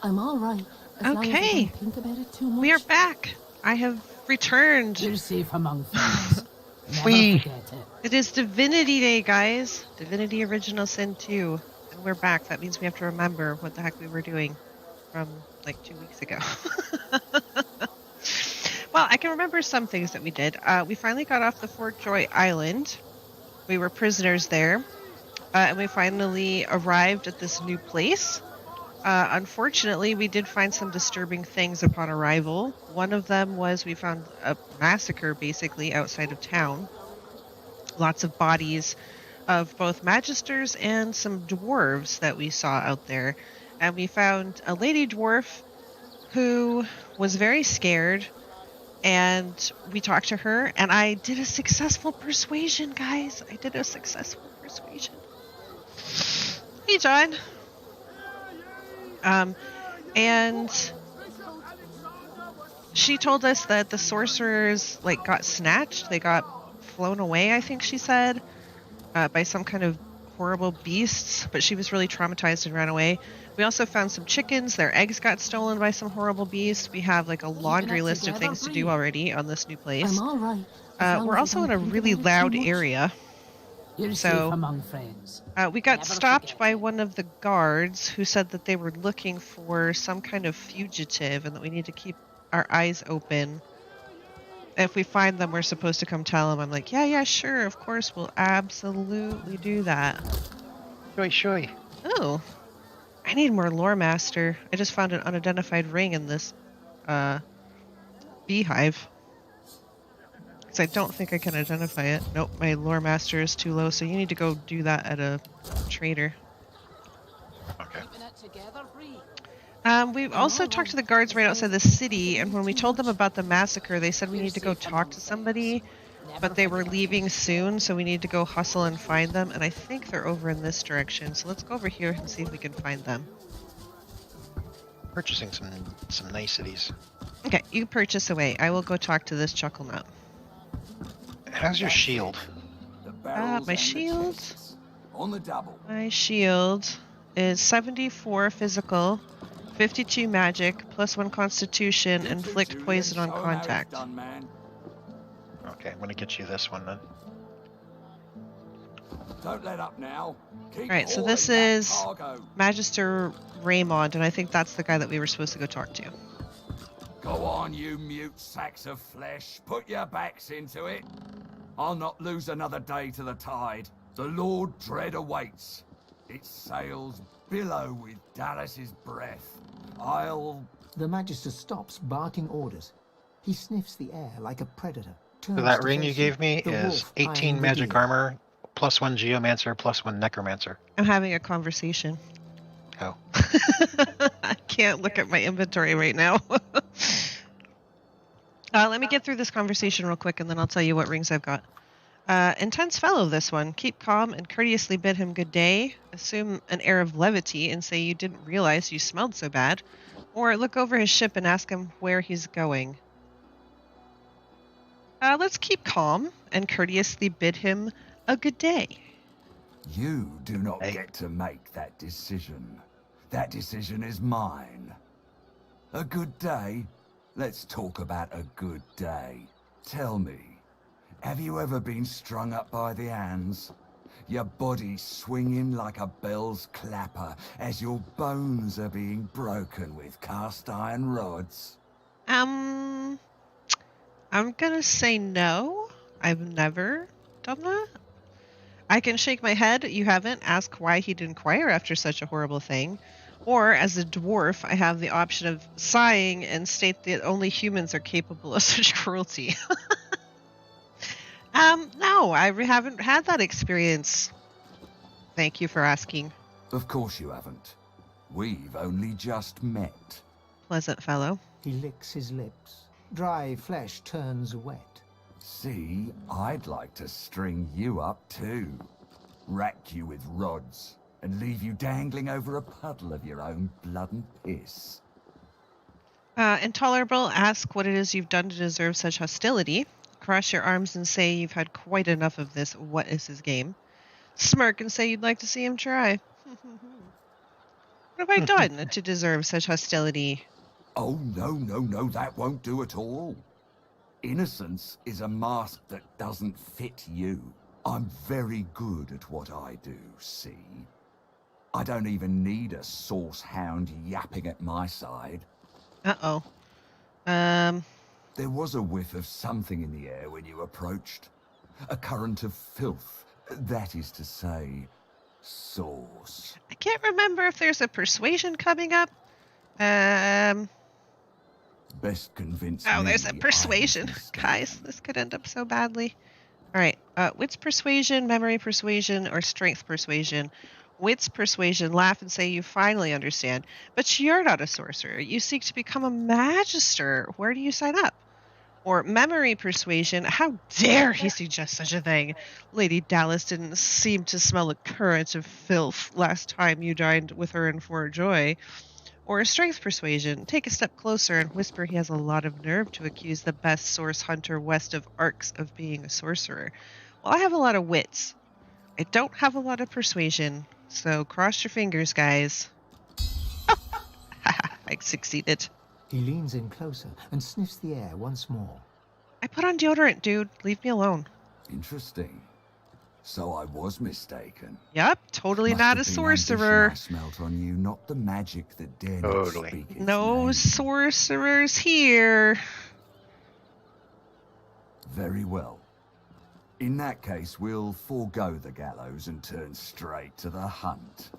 I'm all right. As long as I Okay, don't think about it too much. we are back. I have returned. You're safe among friends. Never We. forget it. It is Divinity Day, guys. Divinity Original Sin 2. And we're back. That means we have to remember what the heck we were doing from like 2 weeks ago. Well, I can remember some things that we did. We finally got off the Fort Joy Island. We were prisoners there. And we finally arrived at this new place. Unfortunately, we did find some disturbing things upon arrival. One of them was we found a massacre basically outside of town. Lots of bodies of both magisters and some dwarves that we saw out there. And we found a lady dwarf who was very scared. And we talked to her, and I did a successful persuasion, guys. I did a successful persuasion. Hey, John. And she told us that the sorcerers got snatched. They got flown away, I think she said, by some kind of horrible beasts, but she was really traumatized and ran away. We also found some chickens. Their eggs got stolen by some horrible beast. We have a laundry list of things to do already on this new place. I'm all right. We're also in a really loud area. You're So, safe among friends. We got Never stopped forget by it. one of the guards who said that they were looking for some kind of fugitive and that we need to keep our eyes open. If we find them, we're supposed to come tell them. I'm like, yeah, sure, of course, we'll absolutely do that. Shoy. Oh, I need more lore master. I just found an unidentified ring in this beehive. Because I don't think I can identify it. Nope, my lore master is too low, so you need to go do that at a trader. Okay. We've also talked to the guards right outside the city, and when we told them about the massacre, they said we need to go talk to somebody, but they were leaving soon, so we need to go hustle and find them, and I think they're over in this direction, so let's go over here and see if we can find them. Purchasing some niceties. Okay, you purchase away. I will go talk to this chuckle nut. How's your shield? My shield? On the double. My shield is 74 physical, 52 magic, +1 constitution, inflict poison on contact. Okay, I'm gonna get you this one then. Don't let up now. Alright, so this is Magister Raymond, and I think that's the guy that we were supposed to go talk to. Go on, you mute sacks of flesh. Put your backs into it. I'll not lose another day to the tide. The Lord Dread awaits. Its sails billow with Dallas's breath. The Magister stops, barking orders. He sniffs the air like a predator. So that ring you gave me is 18 magic armor, +1 geomancer, +1 necromancer. I'm having a conversation. Oh. I can't look at my inventory right now. Let me get through this conversation real quick, and then I'll tell you what rings I've got. Intense fellow, this one. Keep calm and courteously bid him good day. Assume an air of levity and say you didn't realize you smelled so bad. Or look over his ship and ask him where he's going. Let's keep calm and courteously bid him a good day. You do not get to make that decision. That decision is mine. A good day? Let's talk about a good day. Tell me, have you ever been strung up by the hands? Your body swinging like a bell's clapper as your bones are being broken with cast iron rods? I'm gonna say no. I've never done that. I can shake my head. You haven't. Ask why he'd inquire after such a horrible thing. Or, as a dwarf, I have the option of sighing and state that only humans are capable of such cruelty. No, I haven't had that experience. Thank you for asking. Of course you haven't. We've only just met. Pleasant fellow. He licks his lips. Dry flesh turns wet. See, I'd like to string you up too. Rack you with rods and leave you dangling over a puddle of your own blood and piss. Intolerable, ask what it is you've done to deserve such hostility. Cross your arms and say you've had quite enough of this. What is his game? Smirk and say you'd like to see him try. What have I done to deserve such hostility? Oh, no, that won't do at all. Innocence is a mask that doesn't fit you. I'm very good at what I do, see? I don't even need a source hound yapping at my side. Uh-oh. There was a whiff of something in the air when you approached. A current of filth. That is to say, sauce. I can't remember if there's a persuasion coming up. Best convince Oh, me there's a I was persuasion. mistaken. Guys, this could end up so badly. All right. Wits persuasion, memory persuasion, or strength persuasion? Wits persuasion, laugh and say you finally understand. But you're not a sorcerer. You seek to become a magister. Where do you sign up? Or memory persuasion, how dare he suggest such a thing? Lady Dallas didn't seem to smell a current of filth last time you dined with her in Fort Joy. Or strength persuasion, take a step closer and whisper he has a lot of nerve to accuse the best source hunter west of Arcs of being a sorcerer. Well, I have a lot of wits. I don't have a lot of persuasion, so cross your fingers, guys. I succeeded. He leans in closer and sniffs the air once more. I put on deodorant, dude. Leave me alone. Interesting. So I was mistaken. Yep, totally Must not have a been sorcerer. ambition I smelt on you, not the magic that dare not Totally. speak its No name. sorcerers here. Very well. In that case, we'll forego the gallows and turn straight to the hunt.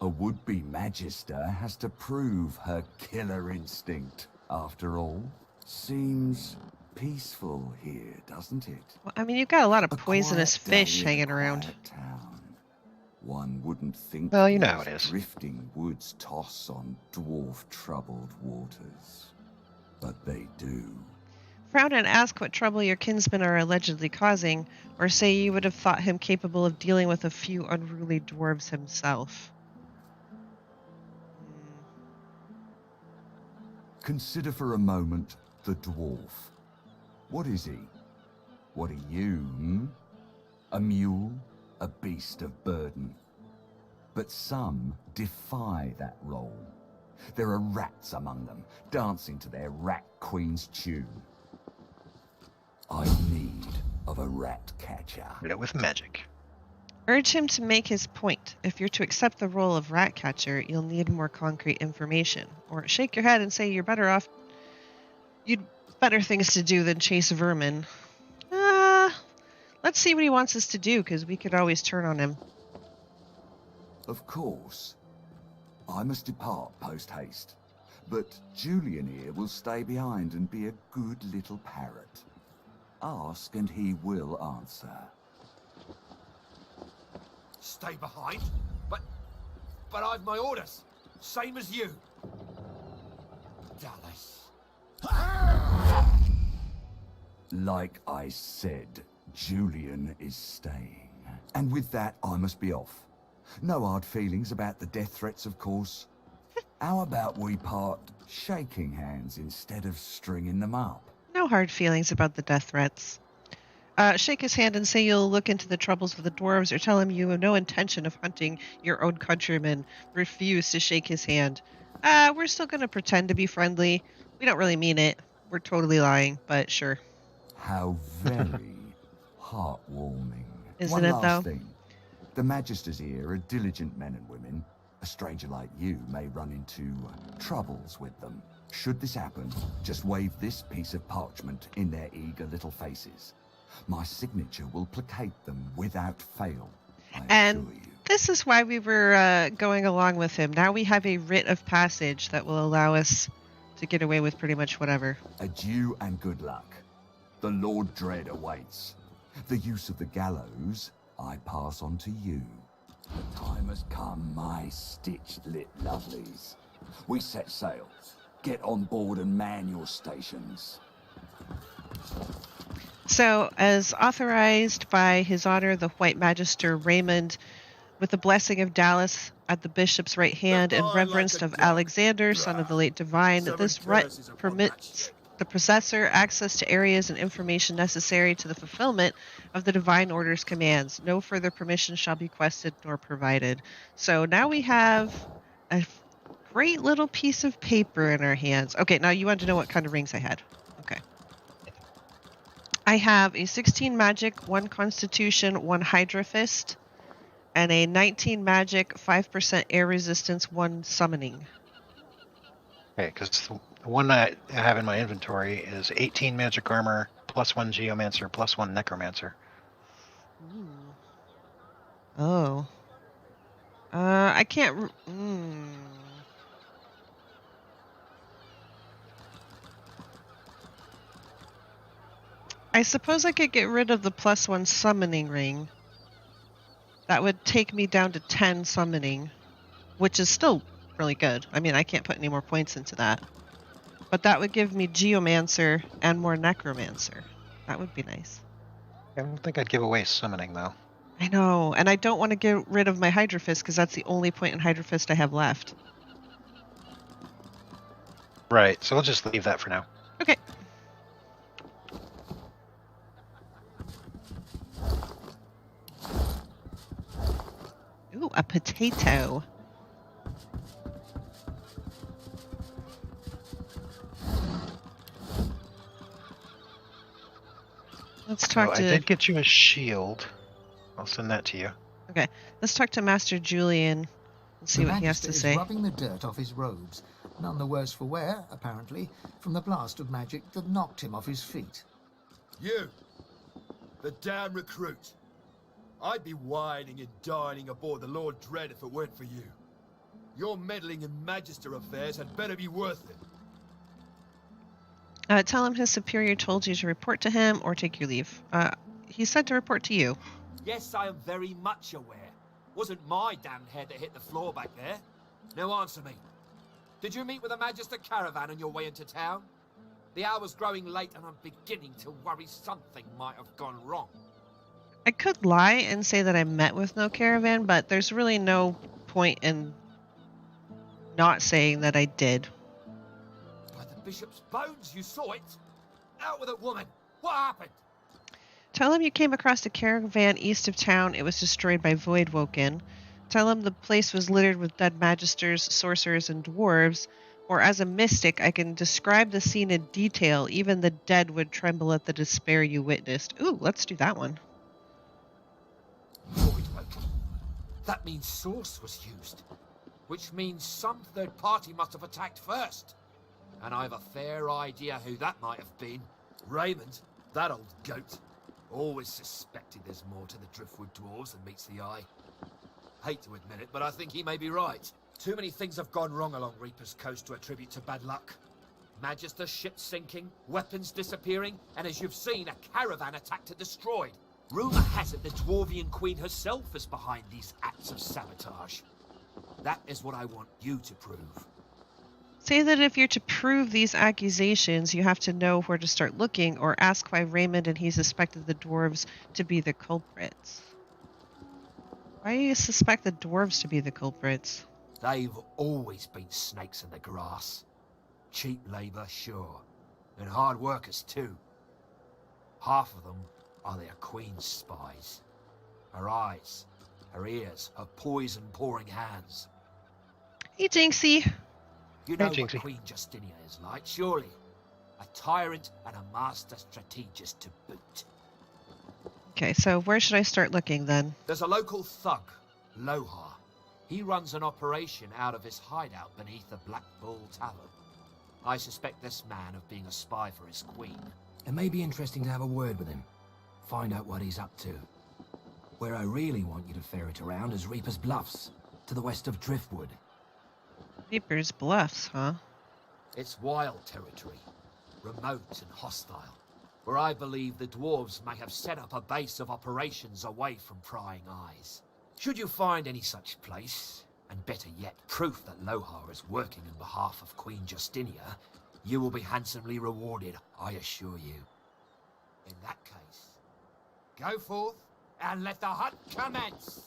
A would-be magister has to prove her killer instinct, after all. Seems peaceful here, doesn't it? Well, I mean, you've got a lot of A poisonous quiet day fish in a hanging around. quiet town. One wouldn't think Well, you know how these it is. drifting woods toss on dwarf-troubled waters. But they do. Frown and ask what trouble your kinsmen are allegedly causing, or say you would have thought him capable of dealing with a few unruly dwarves himself. Consider for a moment the dwarf. What is he? What are you, hmm? A mule? A beast of burden? But some defy that role. There are rats among them, dancing to their rat queen's tune. I've need of a rat catcher. Hit it with magic. Urge him to make his point. If you're to accept the role of rat catcher, you'll need more concrete information. Or shake your head and say you're better off. You'd better things to do than chase vermin. Let's see what he wants us to do, because we could always turn on him. Of course. I must depart post-haste. But Julian here will stay behind and be a good little parrot. Ask and he will answer. Stay behind? But I've my orders. Same as you. Dallas. Like I said, Julian is staying. And with that, I must be off. No hard feelings about the death threats, of course. How about we part shaking hands instead of stringing them up? No hard feelings about the death threats. Shake his hand and say you'll look into the troubles of the dwarves, or tell him you have no intention of hunting your own countrymen. Refuse to shake his hand. We're still going to pretend to be friendly. We don't really mean it. We're totally lying, but sure. How very heartwarming. Isn't One it, last though? thing. The Magisters here are diligent men and women. A stranger like you may run into troubles with them. Should this happen, just wave this piece of parchment in their eager little faces. My signature will placate them without fail, I And assure you. this is why we were going along with him. Now we have a writ of passage that will allow us to get away with pretty much whatever. Adieu and good luck. The Lord Dread awaits. The use of the gallows I pass on to you. The time has come, my stitched-lit lovelies. We set sail. Get on board and man your stations. So, as authorized by His Honor the White Magister Raymond, with the blessing of Dallas at the bishop's right hand and reverence of Alexander, son of the late divine, this writ permits the possessor access to areas and information necessary to the fulfillment of the divine order's commands. No further permission shall be quested nor provided. So now we have a great little piece of paper in our hands. Okay, now you want to know what kind of rings I had. Okay. I have a 16 magic, 1 constitution, 1 hydra fist, and a 19 magic, 5% air resistance, 1 summoning. Okay, because the one I have in my inventory is 18 magic armor, +1 geomancer, +1 necromancer. Ooh. Oh. I can't... I suppose I could get rid of the +1 summoning ring. That would take me down to 10 summoning, which is still really good. I mean, I can't put any more points into that. But that would give me Geomancer and more Necromancer. That would be nice. I don't think I'd give away summoning, though. I know, and I don't want to get rid of my Hydra Fist because that's the only point in Hydra Fist I have left. Right, so we'll just leave that for now. Okay. Ooh, a potato. Let's talk to... I did get you a shield. I'll send that to you. Okay, let's talk to Master Julian and see what he has to Magister say. is rubbing the dirt off his robes, none the worse for wear, apparently, from the blast of magic that knocked him off his feet. You, the damn recruit. I'd be whining and dining aboard the Lord Dread if it weren't for you. Your meddling in Magister affairs had better be worth it. Tell him his superior told you to report to him or take your leave. He said to report to you. Yes, I am very much aware. Wasn't my damned head that hit the floor back there. Now answer me. Did you meet with a Magister caravan on your way into town? The hour's growing late and I'm beginning to worry something might have gone wrong. I could lie and say that I met with no caravan, but there's really no point in not saying that I did. By the bishop's bones, you saw it. Out with it, woman. What happened? Tell him you came across a caravan east of town. It was destroyed by Voidwoken. Tell him the place was littered with dead magisters, sorcerers, and dwarves. Or as a mystic, I can describe the scene in detail. Even the dead would tremble at the despair you witnessed. Ooh, let's do that one. Voidwoken. That means source was used. Which means some third party must have attacked first. And I've a fair idea who that might have been. Raymond, that old goat. Always suspected there's more to the Driftwood dwarves than meets the eye. Hate to admit it, but I think he may be right. Too many things have gone wrong along Reaper's Coast to attribute to bad luck. Magister ships sinking, weapons disappearing, and as you've seen, a caravan attacked and destroyed. Rumour has it the Dwarvian Queen herself is behind these acts of sabotage. That is what I want you to prove. Say that if you're to prove these accusations, you have to know where to start looking, or ask why Raymond and he suspected the dwarves to be the culprits. Why do you suspect the dwarves to be the culprits? They've always been snakes in the grass. Cheap labour, sure. And hard workers, too. Half of them are their queen's spies. Her eyes, her ears, her poison-pouring hands. Hey, Jinxie. You know Hey, what Jinxie. Queen Justinia is like, surely. A tyrant and a master strategist to boot. Okay, so where should I start looking then? There's a local thug, Lohar. He runs an operation out of his hideout beneath the Black Bull Tavern. I suspect this man of being a spy for his queen. It may be interesting to have a word with him. Find out what he's up to. Where I really want you to ferret around is Reaper's Bluffs, to the west of Driftwood. Reaper's Bluffs, huh? It's wild territory, remote and hostile, where I believe the dwarves may have set up a base of operations away from prying eyes. Should you find any such place, and better yet, proof that Lohar is working on behalf of Queen Justinia, you will be handsomely rewarded, I assure you. In that case, go forth and let the hunt commence!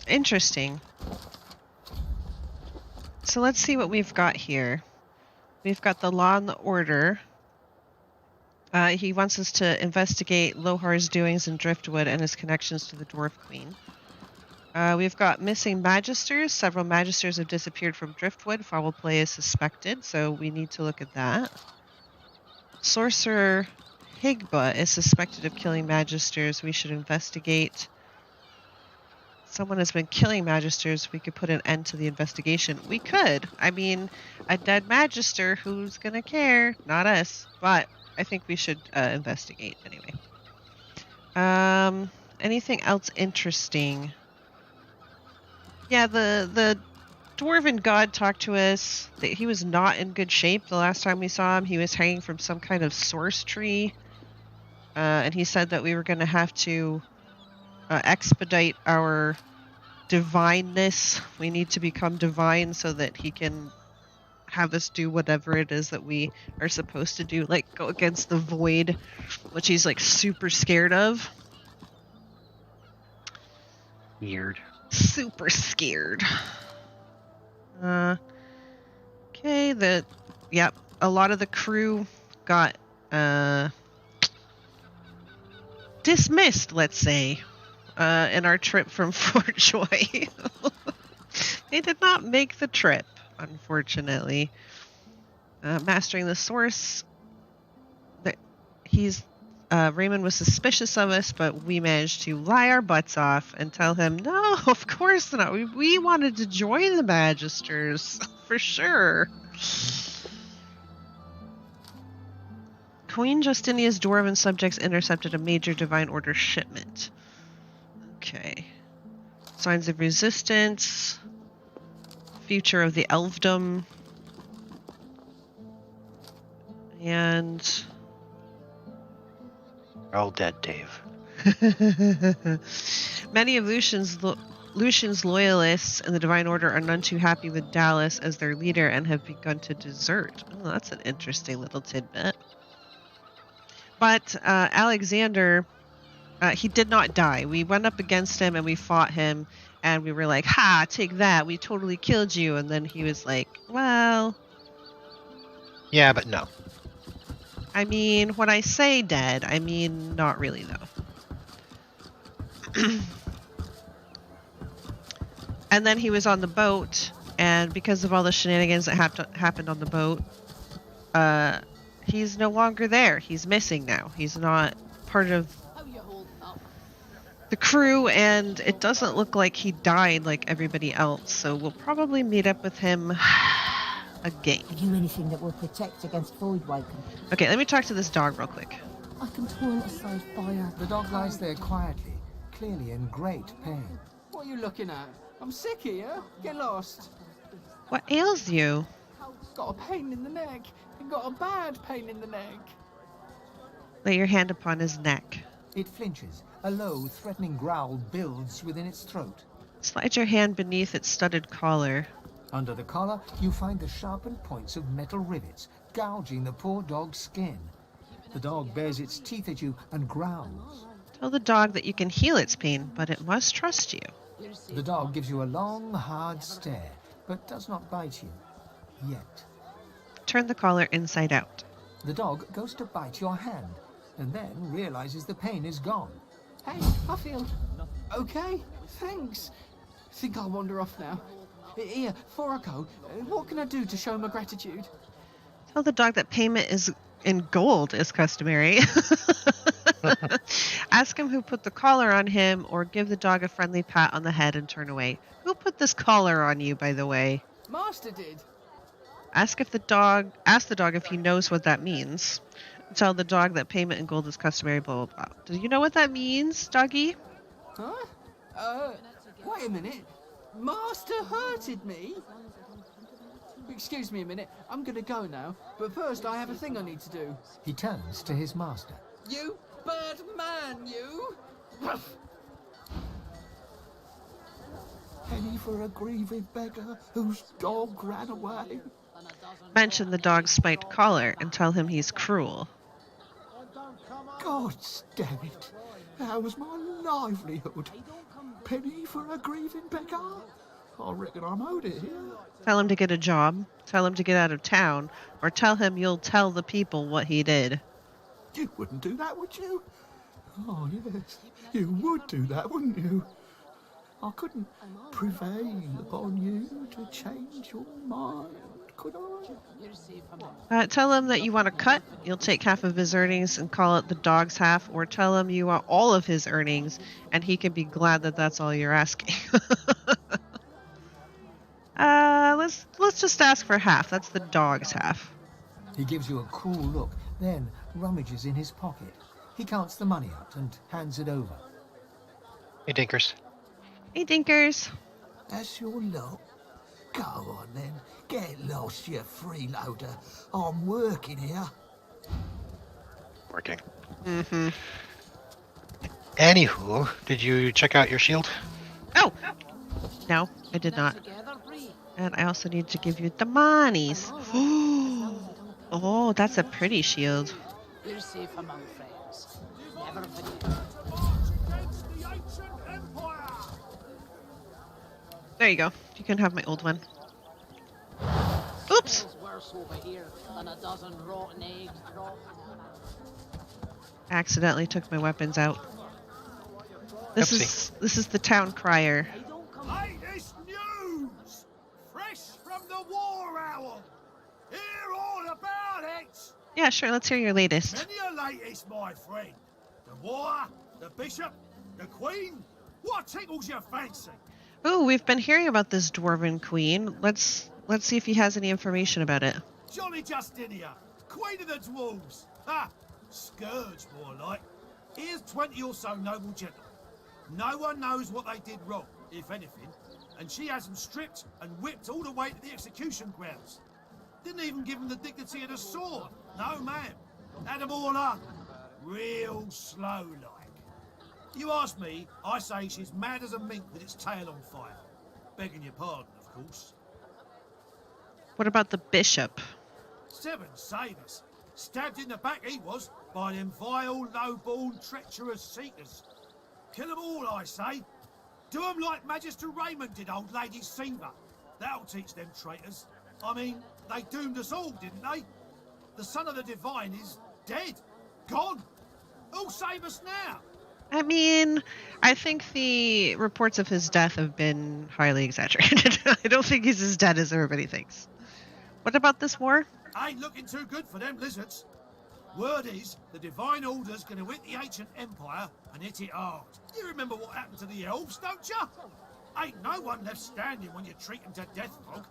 Interesting. So let's see what we've got here. We've got the Law and the Order. He wants us to investigate Lohar's doings in Driftwood and his connections to the Dwarf Queen. We've got missing magisters. Several magisters have disappeared from Driftwood. Foul play is suspected, so we need to look at that. Sorcerer Higba is suspected of killing magisters. We should investigate. Someone has been killing magisters. We could put an end to the investigation. We could. I mean, a dead magister, who's going to care? Not us. But I think we should investigate anyway. Anything else interesting? Yeah, the dwarven god talked to us. He was not in good shape the last time we saw him. He was hanging from some kind of source tree. And he said that we were going to have to expedite our divineness. We need to become divine so that he can have us do whatever it is that we are supposed to do, like go against the void, which he's like super scared of. Weird. Super scared. Okay, yep, a lot of the crew got dismissed, let's say, in our trip from Fort Joy. They did not make the trip, unfortunately. Mastering the source, Raymond was suspicious of us, but we managed to lie our butts off and tell him, no, of course not. We wanted to join the Magisters, for sure. Queen Justinia's dwarven subjects intercepted a major Divine Order shipment. Okay. Signs of resistance. Future of the elfdom. And... We're all dead, Dave. Many of Lucian's loyalists in the Divine Order are none too happy with Dallas as their leader and have begun to desert. Oh, that's an interesting little tidbit. But Alexander, he did not die. We went up against him and we fought him and we were like, ha, take that. We totally killed you. And then he was like, well... Yeah, but no. I mean, when I say dead, I mean not really, though. And then he was on the boat, and because of all the shenanigans that happened on the boat, he's no longer there. He's missing now. He's not part of the crew, and it doesn't look like he died like everybody else, so we'll probably meet up with him again. Do anything that will protect against void waking. Okay, let me talk to this dog real quick. I can toil aside fire. The dog lies there quietly, clearly in great pain. What are you looking at? I'm sick here. Get lost. What ails you? Got a pain in the neck. Got a bad pain in the neck. Lay your hand upon his neck. It flinches. A low, threatening growl builds within its throat. Slide your hand beneath its studded collar. Under the collar, you find the sharpened points of metal rivets, gouging the poor dog's skin. The dog bares its teeth at you and growls. Tell the dog that you can heal its pain, but it must trust you. The dog gives you a long, hard stare, but does not bite you. Yet. Turn the collar inside out. The dog goes to bite your hand, and then realizes the pain is gone. Hey, I feel okay. Thanks. Think I'll wander off now. Here, before I go, what can I do to show my gratitude? Tell the dog that payment is in gold is customary. Ask him who put the collar on him, or give the dog a friendly pat on the head and turn away. Who put this collar on you, by the way? Master did. Ask the dog if he knows what that means. Tell the dog that payment in gold is customary, blah, blah, blah. Do you know what that means, doggy? Huh? Wait a minute. Master hurted me? Excuse me a minute. I'm gonna go now. But first, I have a thing I need to do. He turns to his master. You bad man, you! Penny for a grieving beggar whose dog ran away. Mention the dog's spiked collar and tell him he's cruel. God damn it. That was my livelihood. Penny for a grieving beggar? I reckon I'm owed it here. Tell him to get a job, tell him to get out of town, or tell him you'll tell the people what he did. You wouldn't do that, would you? Oh, yes. You would do that, wouldn't you? I couldn't prevail upon you to change your mind, could I? You're safe among Tell him that you want a cut. You'll take half of his earnings and call it the dog's half, or tell him you want all of his earnings, and he can be glad that that's all you're asking. Let's just ask for half. That's the dog's half. He gives you a cool look, then rummages in his pocket. He counts the money out and hands it over. Hey, Dinkers. Hey, Dinkers. That's your lot. Go on then. Get lost, you freeloader. I'm working here. Working. Mm-hmm. Anywho, did you check out your shield? Oh! No, I did not. together, Bree. And I also need to give you the monies. Oh, that's a pretty shield. You're safe among friends. Never forget. There you go. You can have my old one. Oops! It's worse over here than a dozen rotten eggs dropped. Accidentally took my weapons out. This is the town crier. Latest news! Fresh from the war owl! Hear all about it! Yeah, sure. Let's hear your latest. Many a latest, my friend. The war, the bishop, the queen. What tickles your fancy? Ooh, we've been hearing about this dwarven queen. Let's see if he has any information about it. Jolly Justinia, queen of the dwarves. Ha! Scourge, more like. Here's 20 or so noble gentlemen. No one knows what they did wrong, if anything, and she has them stripped and whipped all the way to the execution grounds. Didn't even give them the dignity of the sword. No, ma'am. Had them all up. Real slow like. You ask me, I say she's mad as a mink with its tail on fire. Begging your pardon, of course. What about the bishop? Seven save us. Stabbed in the back he was by them vile, low-born, treacherous seekers. Kill 'em all, I say. Do 'em like Magister Raymond did old Lady Siva. That'll teach them traitors. I mean, they doomed us all, didn't they? The son of the divine is dead. Gone. Who'll save us now? I mean, I think the reports of his death have been highly exaggerated. I don't think he's as dead as everybody thinks. What about this war? Ain't looking too good for them lizards. Word is, the Divine Order's gonna hit the ancient empire and hit it hard. You remember what happened to the elves, don't ya? Ain't no one left standing when you treat them to death fog.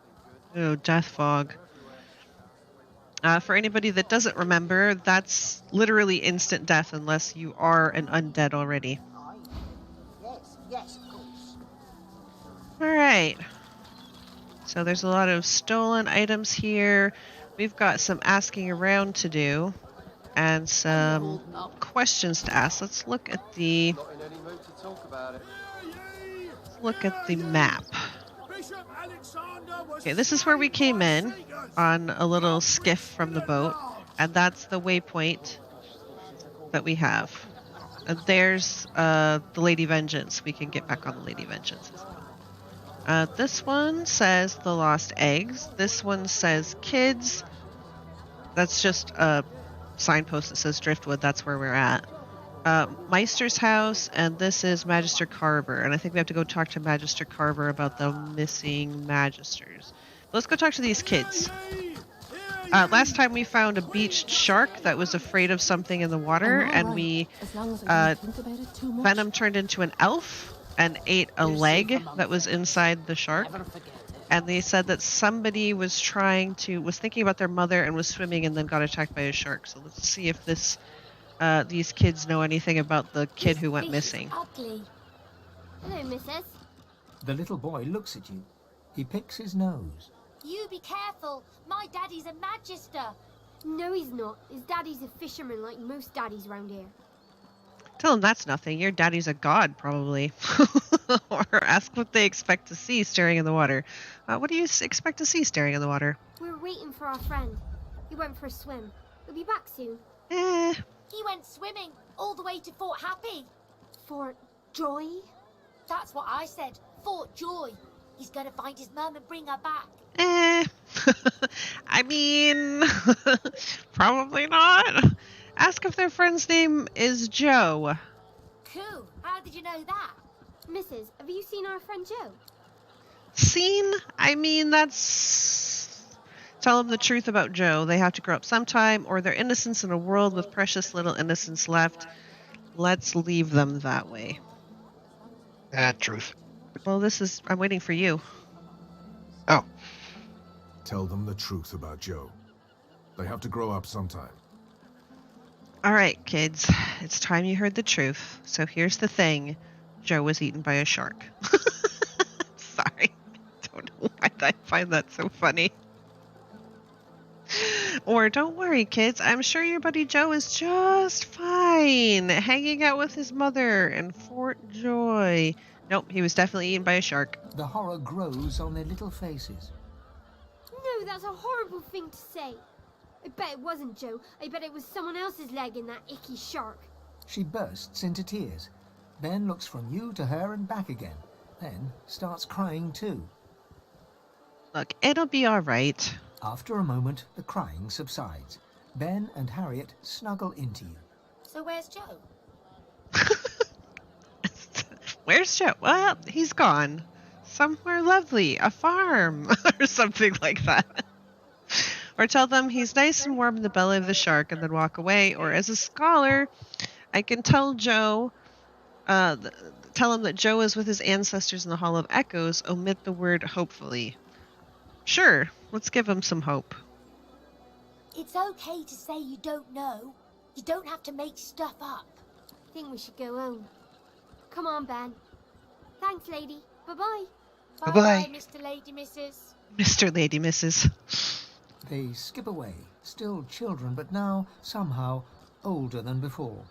Oh, death fog. For anybody that doesn't remember, that's literally instant death unless you are an undead already. Yes, of course. Alright. So there's a lot of stolen items here. We've got some asking around to do. And some questions to ask. Let's look at the map. Okay, this is where we came in on a little skiff from the boat, and that's the waypoint that we have. And there's the Lady Vengeance. We can get back on the Lady Vengeance as well. This one says the lost eggs. This one says kids. That's just a signpost that says Driftwood. That's where we're at. Meister's house, and this is Magister Carver. And I think we have to go talk to Magister Carver about the missing Magisters. Let's go talk to these kids. Last time we found a beached shark that was afraid of something in the water, and we Venom turned into an elf and ate a leg that was inside the shark. And they said that somebody was thinking about their mother and was swimming and then got attacked by a shark. So let's see if these kids know anything about the kid who went missing. Ugly. Hello, missus. The little boy looks at you. He picks his nose. You be careful. My daddy's a magister. No, he's not. His daddy's a fisherman like most daddies around here. Tell him that's nothing. Your daddy's a god, probably. Or ask what they expect to see staring in the water. What do you expect to see staring in the water? We're waiting for our friend. He went for a swim. He'll be back soon. He went swimming all the way to Fort Happy. Fort Joy? That's what I said. Fort Joy. He's going to find his mum and bring her back. I mean, probably not. Ask if their friend's name is Joe. Cool. How did you know that? Mrs., have you seen our friend Joe? Seen? I mean, that's... Tell them the truth about Joe. They have to grow up sometime, or their innocence in a world with precious little innocence left. Let's leave them that way. Truth. Well, I'm waiting for you. Oh. Tell them the truth about Joe. They have to grow up sometime. All right, kids. It's time you heard the truth. So here's the thing. Joe was eaten by a shark. Sorry. I don't know why I find that so funny. Or don't worry, kids. I'm sure your buddy Joe is just fine, hanging out with his mother in Fort Joy. Nope, he was definitely eaten by a shark. The horror grows on their little faces. No, that's a horrible thing to say. I bet it wasn't Joe. I bet it was someone else's leg in that icky shark. She bursts into tears. Ben looks from you to her and back again. Then starts crying too. Look, it'll be all right. After a moment, the crying subsides. Ben and Harriet snuggle into you. So where's Joe? Where's Joe? Well, he's gone. Somewhere lovely, a farm, or something like that. Or tell them he's nice and warm in the belly of the shark and then walk away. Or as a scholar, I can tell Joe, tell him that Joe is with his ancestors in the Hall of Echoes. Omit the word hopefully. Sure, let's give him some hope. It's okay to say you don't know. You don't have to make stuff up. I think we should go home. Come on, Ben. Thanks, lady. Bye-bye. Bye-bye. Mr. Lady Mrs. Mr. Lady Mrs. They skip away, still children, but now, somehow, older than before.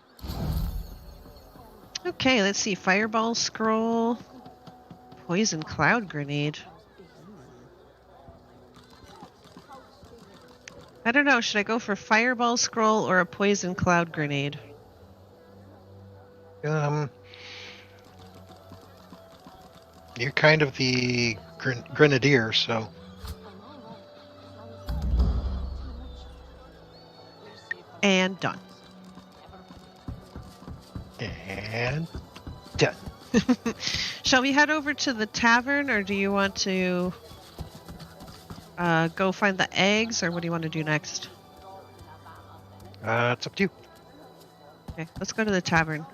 Okay, let's see. Fireball scroll. Poison cloud grenade. I don't know. Should I go for fireball scroll or a poison cloud grenade? You're kind of the grenadier, so... And done. And done. Shall we head over to the tavern, or do you want to go find the eggs, or what do you want to do next? It's up to you. Okay, let's go to the tavern.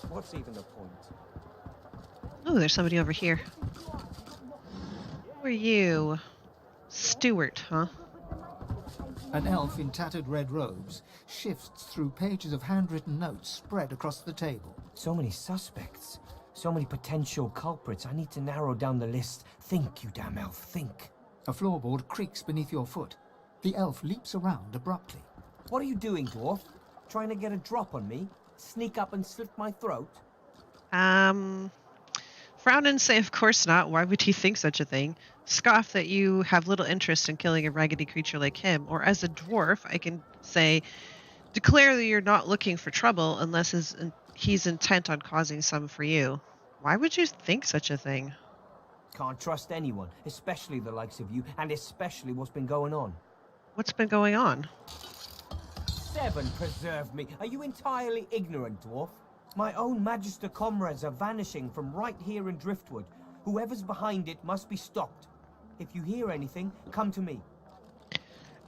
What's even the point? Oh, there's somebody over here. Who are you? Stuart, huh? An elf in tattered red robes shifts through pages of handwritten notes spread across the table. So many suspects. So many potential culprits. I need to narrow down the list. Think, you damn elf, think. A floorboard creaks beneath your foot. The elf leaps around abruptly. What are you doing, dwarf? Trying to get a drop on me? Sneak up and slit my throat? Frown and say, of course not. Why would he think such a thing? Scoff that you have little interest in killing a raggedy creature like him. Or as a dwarf, I can say, declare that you're not looking for trouble unless he's intent on causing some for you. Why would you think such a thing? Can't trust anyone, especially the likes of you, and especially what's been going on. What's been going on? 7, preserve me. Are you entirely ignorant, dwarf? My own Magister comrades are vanishing from right here in Driftwood. Whoever's behind it must be stopped. If you hear anything, come to me.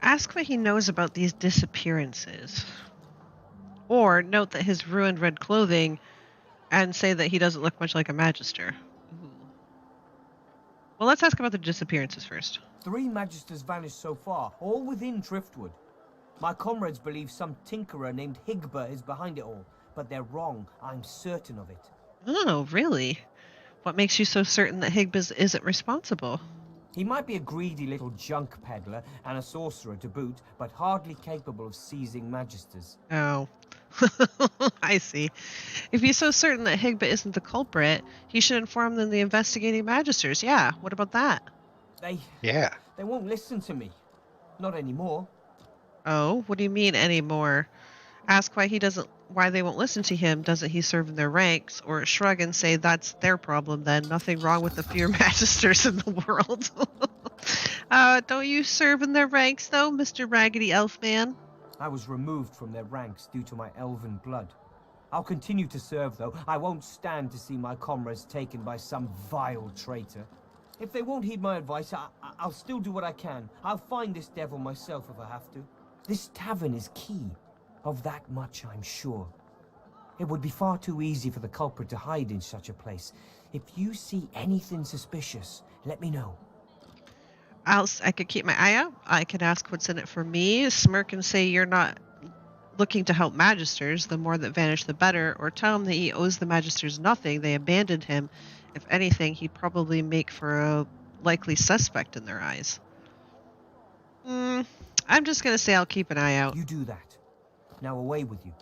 Ask what he knows about these disappearances. Or note that his ruined red clothing and say that he doesn't look much like a Magister. Ooh. Well, let's ask about the disappearances first. 3 Magisters vanished so far, all within Driftwood. My comrades believe some tinkerer named Higba is behind it all, but they're wrong. I'm certain of it. Oh, really? What makes you so certain that Higba isn't responsible? He might be a greedy little junk peddler and a sorcerer to boot, but hardly capable of seizing Magisters. Oh. I see. If he's so certain that Higba isn't the culprit, he should inform them the investigating Magisters. Yeah, what about that? They won't listen to me. Not anymore. Oh, what do you mean anymore? Ask why they won't listen to him. Doesn't he serve in their ranks? Or shrug and say that's their problem then. Nothing wrong with the few Magisters in the world. Don't you serve in their ranks, though, Mr. Raggedy Elf Man? I was removed from their ranks due to my elven blood. I'll continue to serve, though. I won't stand to see my comrades taken by some vile traitor. If they won't heed my advice, I'll still do what I can. I'll find this devil myself if I have to. This tavern is key. Of that much I'm sure. It would be far too easy for the culprit to hide in such a place. If you see anything suspicious, let me know. I could keep my eye out. I could ask what's in it for me, smirk and say you're not looking to help Magisters, the more that vanish the better, or tell him that he owes the Magisters nothing, they abandoned him. If anything, he'd probably make for a likely suspect in their eyes. I'm just gonna say I'll keep an eye out. You do that. Now away with you.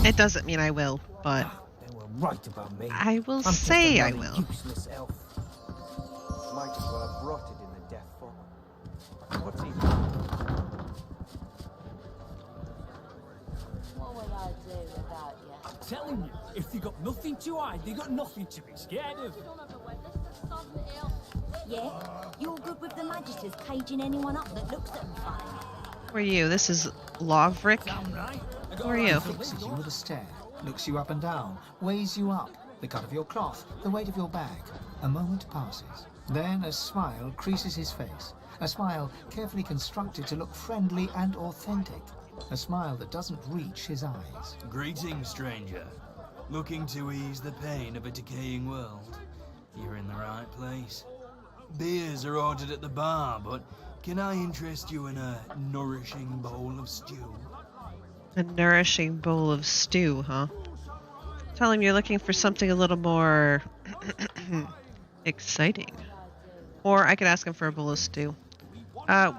It doesn't mean I will, but They were right about me. I will I'm just say I another will. Useless elf. Might as well have rotted in the death fog. What's he? What would I do without you? I'm telling you, if they got nothing to hide, they got nothing to be scared of. Yeah? You're good with the Magisters caging anyone up that looks at them funny. Who are you? This is Lovric. Who are you? Fixes you with a stare, looks you up and down, weighs you up, the cut of your cloth, the weight of your bag. A moment passes. Then a smile creases his face. A smile carefully constructed to look friendly and authentic. A smile that doesn't reach his eyes. Greetings, stranger. Looking to ease the pain of a decaying world? You're in the right place. Beers are ordered at the bar, but can I interest you in a nourishing bowl of stew? A nourishing bowl of stew, huh? Tell him you're looking for something a little more exciting. Or I could ask him for a bowl of stew.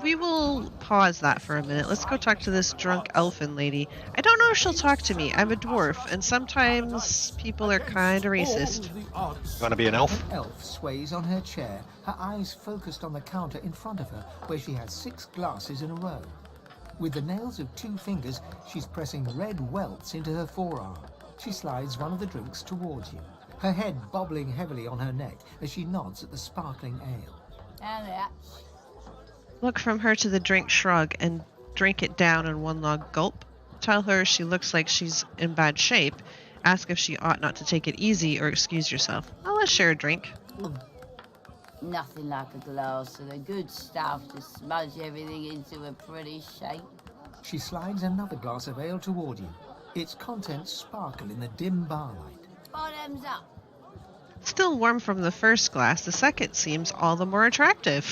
We will pause that for a minute. Let's go talk to this drunk elfin lady. I don't know if she'll talk to me. I'm a dwarf, and sometimes people are kind of racist. You want to be an elf? An elf sways on her chair, her eyes focused on the counter in front of her, where she has 6 glasses in a row. With the nails of 2 fingers, she's pressing red welts into her forearm. She slides one of the drinks towards you, her head bobbling heavily on her neck as she nods at the sparkling ale. And that. Look from her to the drink, shrug, and drink it down in one long gulp. Tell her she looks like she's in bad shape. Ask if she ought not to take it easy or excuse yourself. I'll let share a drink. Nothing like a glass of the good stuff to smudge everything into a pretty shape. She slides another glass of ale toward you. Its contents sparkle in the dim barlight. Bottoms up. Still warm from the first glass, the second seems all the more attractive.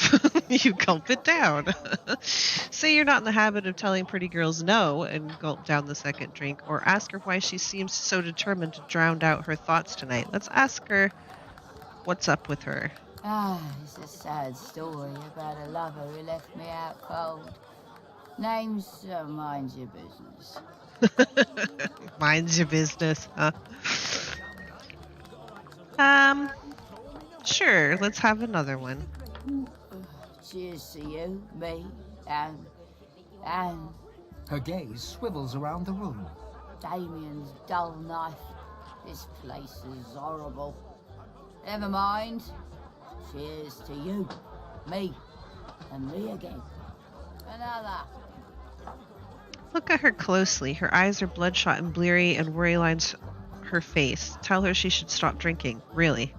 You gulp it down. Say you're not in the habit of telling pretty girls no and gulp down the second drink, or ask her why she seems so determined to drown out her thoughts tonight. Let's ask her what's up with her. It's a sad story about a lover who left me out cold. Name's mind your business. Mind your business, huh? Sure, let's have another one. Cheers to you, me, and... Her gaze swivels around the room. Damien's dull knife. This place is horrible. Never mind. Cheers to you, me, and me again. Another. Look at her closely. Her eyes are bloodshot and bleary, and worry lines her face. Tell her she should stop drinking. Really.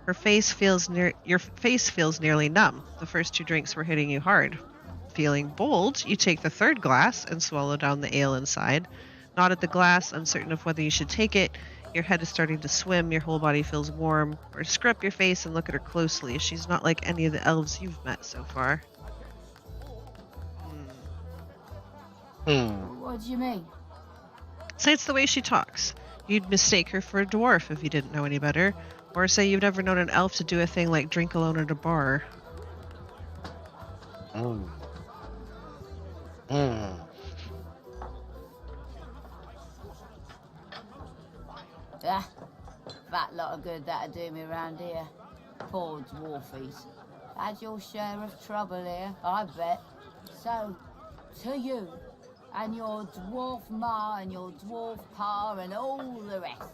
Your face feels nearly numb. The first 2 drinks were hitting you hard. Feeling bold, you take the 3rd glass and swallow down the ale inside. Nod at the glass, uncertain of whether you should take it. Your head is starting to swim, your whole body feels warm. Or screw up your face and look at her closely. She's not like any of the elves you've met so far. What do you mean? Say it's the way she talks. You'd mistake her for a dwarf if you didn't know any better. Or say you've never known an elf to do a thing like drink alone at a bar. That lot of good that'd do me round here. Poor dwarfies. Had your share of trouble here, I bet. So, to you, and your dwarf ma and your dwarf pa and all the rest.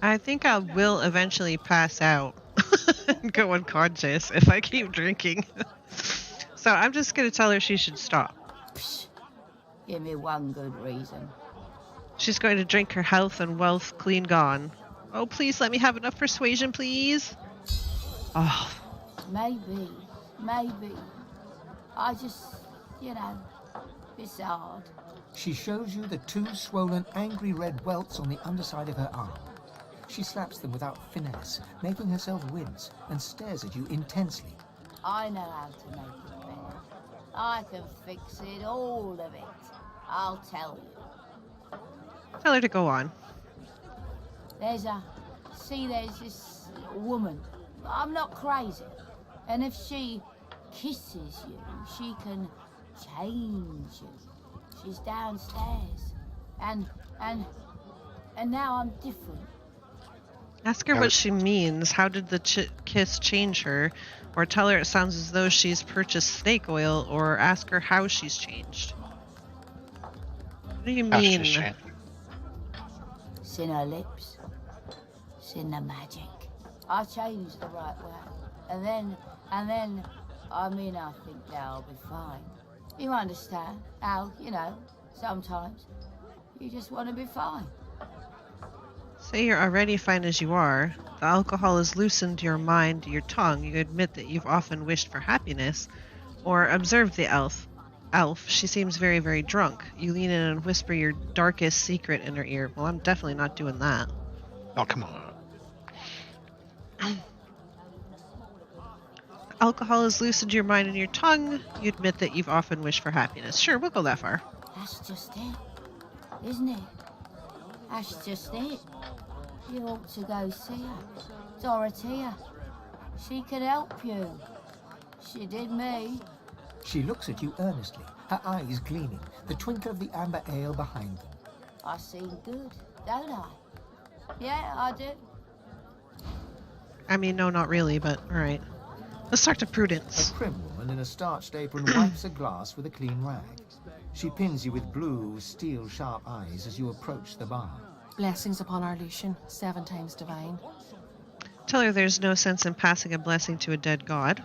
I think I will eventually pass out. and go unconscious if I keep drinking. So I'm just going to tell her she should stop. Psh, give me one good reason. She's going to drink her health and wealth clean gone. Oh, please let me have enough persuasion, please. Oh. Maybe. I just, it's hard. She shows you the 2 swollen, angry red welts on the underside of her arm. She slaps them without finesse, making herself wince, and stares at you intensely. I know how to make it better. I can fix it, all of it. I'll tell you. Tell her to go on. There's this woman. I'm not crazy. And if she kisses you, she can change you. She's downstairs. And now I'm different. Ask her what she means. How did the kiss change her? Or tell her it sounds as though she's purchased snake oil, or ask her how she's changed. What do you mean? It's in her lips. It's in the magic. I changed the right way. And then, I think they'll be fine. You understand how, sometimes you just want to be fine. Say you're already fine as you are. The alcohol has loosened your mind, your tongue. You admit that you've often wished for happiness. Or observe the elf. She seems very, very drunk. You lean in and whisper your darkest secret in her ear. Well, I'm definitely not doing that. Oh, come on. Alcohol has loosened your mind and your tongue. You admit that you've often wished for happiness. Sure, we'll go that far. That's just it, isn't it? That's just it. You ought to go see her. Dorothea. She could help you. She did me. She looks at you earnestly, her eyes gleaming, the twinkle of the amber ale behind them. I seem good, don't I? Yeah, I do. I mean, no, not really, but alright. Let's talk to Prudence. A prim woman in a starched apron wipes a glass with a clean rag. She pins you with blue, steel-sharp eyes as you approach the bar. Blessings upon our Lucian, 7 times divine. Tell her there's no sense in passing a blessing to a dead god.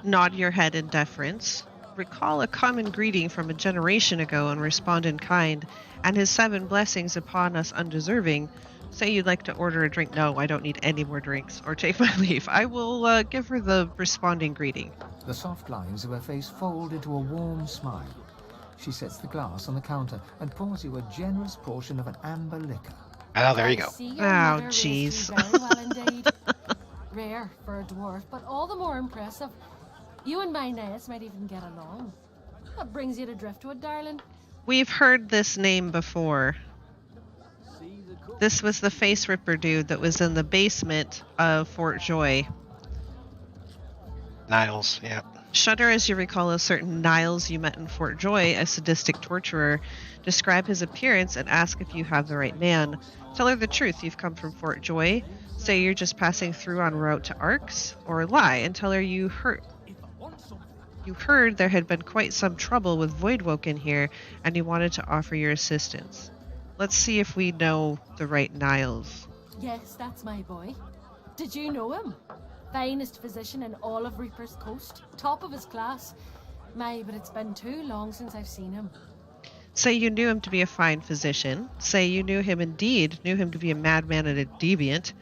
Nod your head in deference. Recall a common greeting from a generation ago and respond in kind, and his 7 blessings upon us undeserving. Say you'd like to order a drink. No, I don't need any more drinks. Or take my leave. I will give her the responding greeting. The soft lines of her face fold into a warm smile. She sets the glass on the counter and pours you a generous portion of an amber liquor. Oh, there you go. Oh, jeez. Very well indeed. Rare for a dwarf, but all the more impressive. You and my Nez might even get along. What brings you to Driftwood, darling? We've heard this name before. This was the face ripper dude that was in the basement of Fort Joy. Niles, yeah. Shudder as you recall a certain Niles you met in Fort Joy, a sadistic torturer. Describe his appearance and ask if you have the right man. Tell her the truth. You've come from Fort Joy. Say you're just passing through en route to Arx. Or lie and tell her you heard there had been quite some trouble with Voidwoke in here and you wanted to offer your assistance. Let's see if we know the right Niles. Yes, that's my boy. Did you know him? Finest physician in all of Reaper's Coast. Top of his class. But it's been too long since I've seen him. Say you knew him to be a fine physician. Say you knew him indeed, knew him to be a madman and a deviant.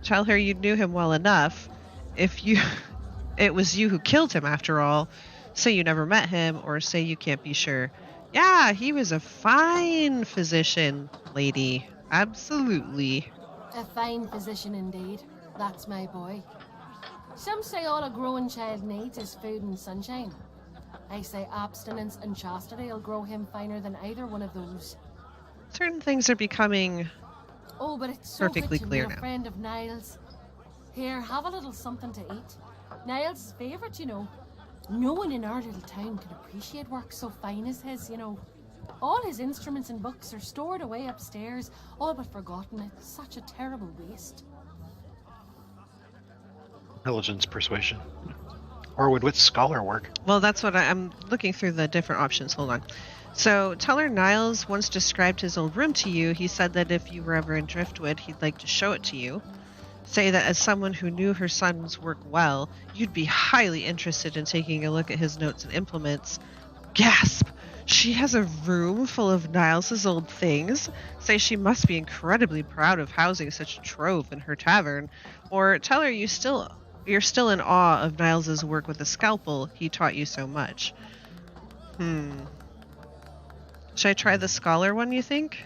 Tell her you knew him well enough. It was you who killed him after all. Say you never met him, or say you can't be sure. Yeah, he was a fine physician, lady. Absolutely. A fine physician indeed. That's my boy. Some say all a growing child needs is food and sunshine. I say abstinence and chastity will grow him finer than either one of those. Certain things are becoming but it's so perfectly good to clear be a now. friend of Niles. Here, have a little something to eat. Niles' favourite, No one in our little town can appreciate work so fine as his, All his instruments and books are stored away upstairs, all but forgotten. It's such a terrible waste. Intelligence persuasion. Or would with scholar work? Well, that's what I'm looking through the different options. Hold on. So, tell her Niles once described his old room to you. He said that if you were ever in Driftwood, he'd like to show it to you. say that as someone who knew her son's work well, you'd be highly interested in taking a look at his notes and implements. Gasp! She has a room full of Niles's old things? Say she must be incredibly proud of housing such a trove in her tavern. Or tell her you're still in awe of Niles's work with the scalpel. He taught you so much. Should I try the scholar one, you think?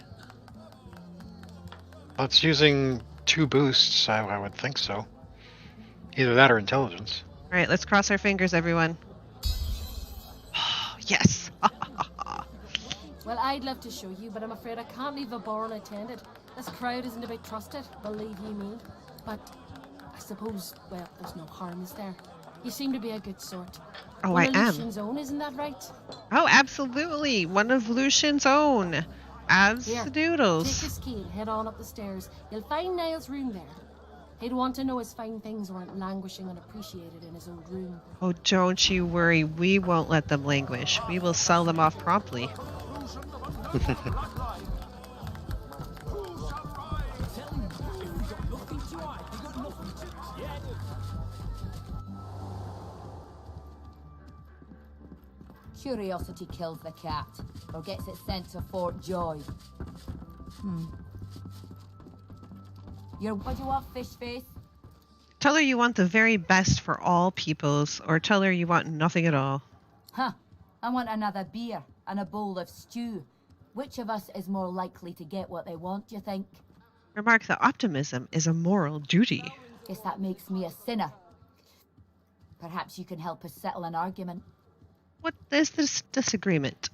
Well, it's using 2 boosts, I would think so. Either that or intelligence. Alright, let's cross our fingers, everyone. Yes! Well, I'd love to show you, but I'm afraid I can't leave a bar unattended. This crowd isn't a bit trusted, believe you me. But I suppose, well, there's no harm, is there? You seem to be a good sort. Oh, One I of am. Lucian's own, isn't that right? Oh, absolutely! One of Lucian's own. Here, Abs-doodles. take this key and head on up the stairs. You'll find Niall's room there. He'd want to know his fine things weren't languishing unappreciated in his old room. Oh, don't you worry. We won't let them languish. We will sell them off promptly. Curiosity kills the cat, or gets it sent to Fort Joy. What do you want, fish face? Tell her you want the very best for all peoples, or tell her you want nothing at all. Huh. I want another beer and a bowl of stew. Which of us is more likely to get what they want, do you think? Remark that optimism is a moral duty. Guess that makes me a sinner. Perhaps you can help us settle an argument. What is this disagreement?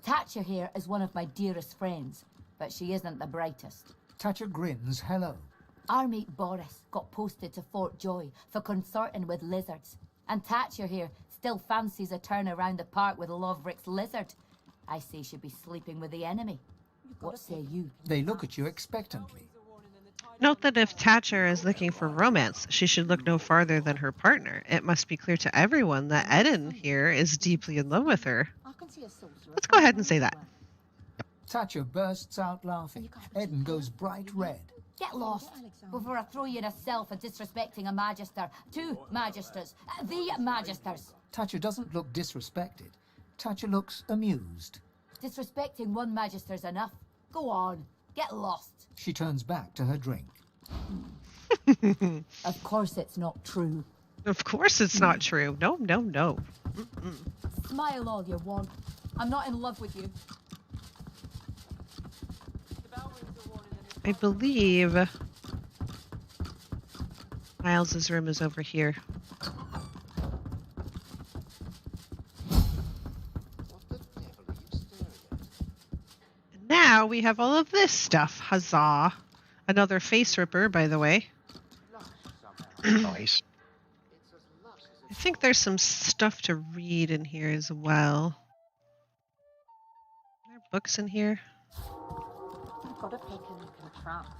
Thatcher here is one of my dearest friends, but she isn't the brightest. Thatcher grins hello. Our mate Boris got posted to Fort Joy for consorting with lizards, and Thatcher here still fancies a turn around the park with Loverick's lizard. I say she'd be sleeping with the enemy. What say you? They look at you expectantly. Note that if Thatcher is looking for romance, she should look no farther than her partner. It must be clear to everyone that Eden here is deeply in love with her. Let's go ahead and say that. Thatcher bursts out laughing. Eden goes bright red. Get lost before I throw you in a cell for disrespecting a magister. 2 magisters. The magisters. Thatcher doesn't look disrespected. Thatcher looks amused. Disrespecting one magister's enough. Go on. Get lost. She turns back to her drink. Of course it's not true. Of course it's not true. No, no, no. Smile all you want. I'm not in love with you. I believe Miles's room is over here. And now we have all of this stuff. Huzzah. Another face ripper, by the way. Nice. I think there's some stuff to read in here as well. Are there books in here? I've got a pick and you can trust.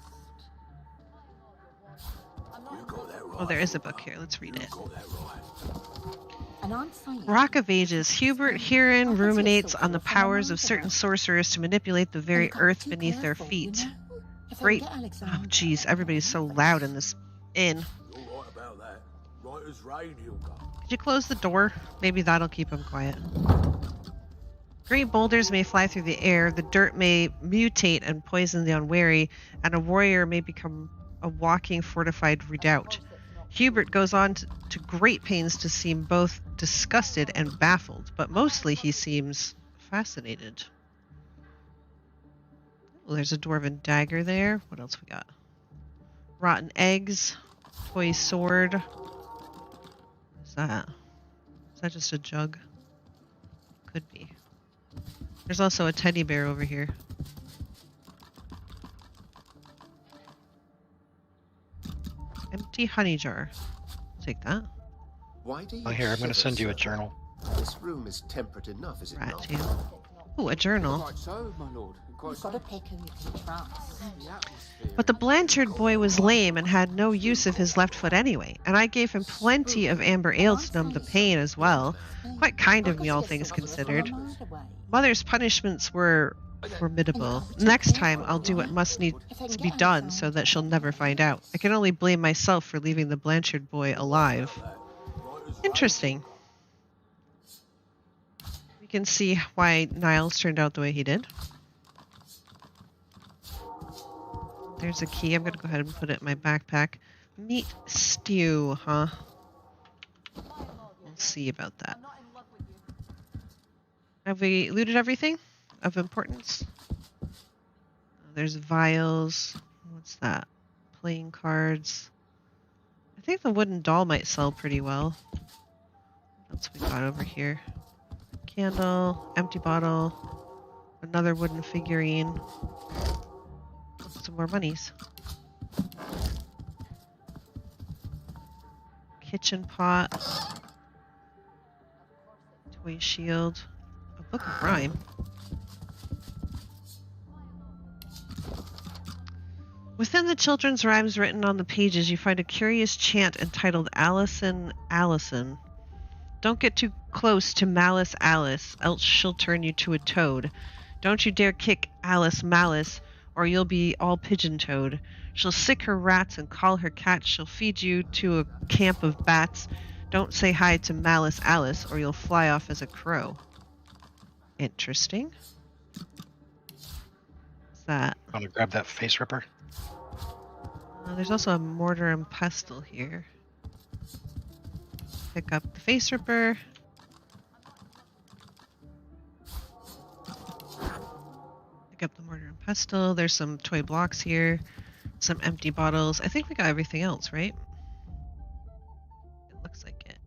Oh, there is a book here. Let's read it. And I'm saying, Rock of Ages. Hubert herein ruminates on the powers of certain sorcerers to manipulate the very earth beneath their feet. Great. Oh, jeez. Everybody's so loud in this inn. Could you close the door? Maybe that'll keep him quiet. Great boulders may fly through the air, the dirt may mutate and poison the unwary, and a warrior may become a walking fortified redoubt. Hubert goes on to great pains to seem both disgusted and baffled, but mostly he seems fascinated. Oh, there's a dwarven dagger there. What else we got? Rotten eggs, toy sword. What's that? Is that just a jug? Could be. There's also a teddy bear over here. Empty honey jar. Take that. Why do you Oh, here, I'm going to shiver send you a so? journal. This room is temperate enough, is it Rat not? tail. Ooh, a journal. Quite so, my lord. You've got a pick and you can trust. But the Blanchard boy was lame and had no use of his left foot anyway, and I gave him plenty of amber ale to numb the pain as well. Quite kind of me, all things considered. Mother's punishments were formidable. Next time, I'll do what must need to be done so that she'll never find out. I can only blame myself for leaving the Blanchard boy alive. Interesting. We can see why Niles turned out the way he did. There's a key. I'm going to go ahead and put it in my backpack. Meat stew, huh? We'll see about that. Have we looted everything of importance? There's vials. What's that? Playing cards. I think the wooden doll might sell pretty well. What else we got over here? Candle, empty bottle, another wooden figurine. Some more monies. Kitchen pot. Toy shield. A book of rhyme. Within the children's rhymes written on the pages, you find a curious chant entitled Allison, Allison. Don't get too close to Malice Alice, else she'll turn you to a toad. Don't you dare kick Alice Malice, or you'll be all pigeon-toed. She'll sick her rats and call her cats. She'll feed you to a camp of bats. Don't say hi to Malice Alice, or you'll fly off as a crow. Interesting. What's that? Want to grab that face ripper? There's also a mortar and pestle here. Pick up the face ripper. Pick up the mortar and pestle. There's some toy blocks here. Some empty bottles. I think we got everything else, right? It looks like it.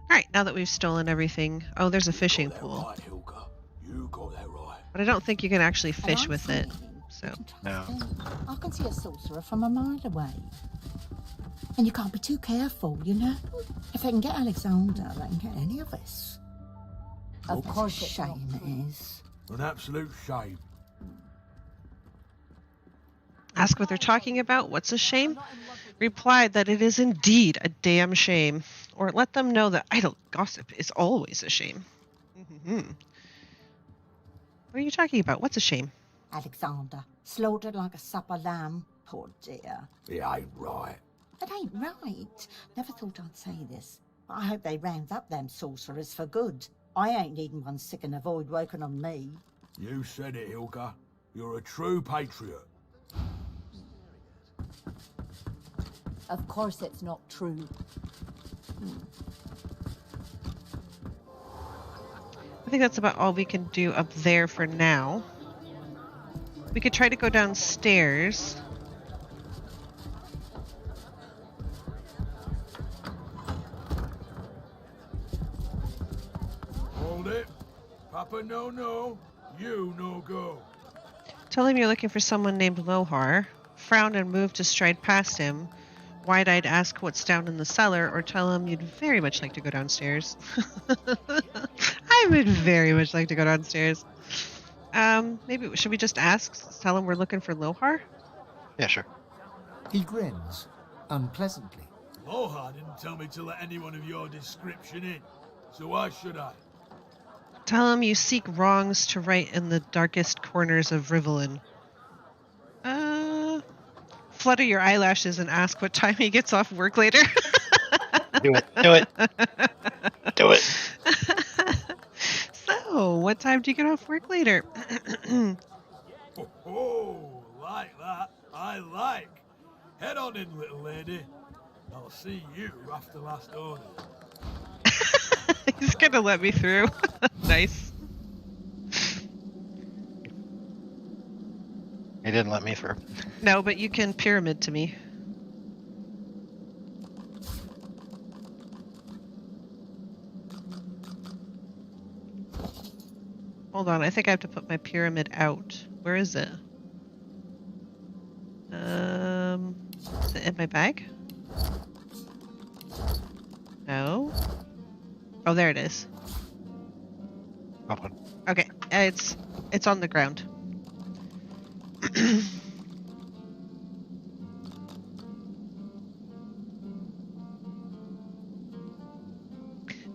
Alright, now that we've stolen everything. Oh, there's a fishing pool. Right, Hilka. You got that right. But I don't think you can actually fish with it. So no. I can see a sorcerer from a mile away. And you can't be too careful, you know? If they can get Alexander, they can get any of us. Of course, shame it is. An absolute shame. ask what they're talking about. What's a shame? Replied that it is indeed a damn shame. Or let them know that idle gossip is always a shame. What are you talking about? What's a shame? Alexander, slaughtered like a supper lamb. Poor dear. It ain't right. It ain't right. Never thought I'd say this, but I hope they round up them sorcerers for good. I ain't needing one sick and a void woken on me. You said it, Hilka. You're a true patriot. Of course it's not true. I think that's about all we can do up there for now. We could try to go downstairs. Hold it. Papa no, you no go. Tell him you're looking for someone named Lohar. Frown and move to stride past him. Wide-eyed ask what's down in the cellar, or tell him you'd very much like to go downstairs. I would very much like to go downstairs. Maybe, should we just ask? Tell him we're looking for Lohar? Yeah, sure. He grins, unpleasantly. Lohar didn't tell me to let anyone of your description in, so why should I? Tell him you seek wrongs to right in the darkest corners of Rivelin. Flutter your eyelashes and ask what time he gets off work later. Do it. So, what time do you get off work later? Oh, like that. I like. Head on in, little lady. I'll see you after last order. He's gonna let me through. Nice. He didn't let me through. No, but you can pyramid to me. Hold on, I think I have to put my pyramid out. Where is it? Is it in my bag? No. Oh, there it is. Up one. Okay, it's on the ground.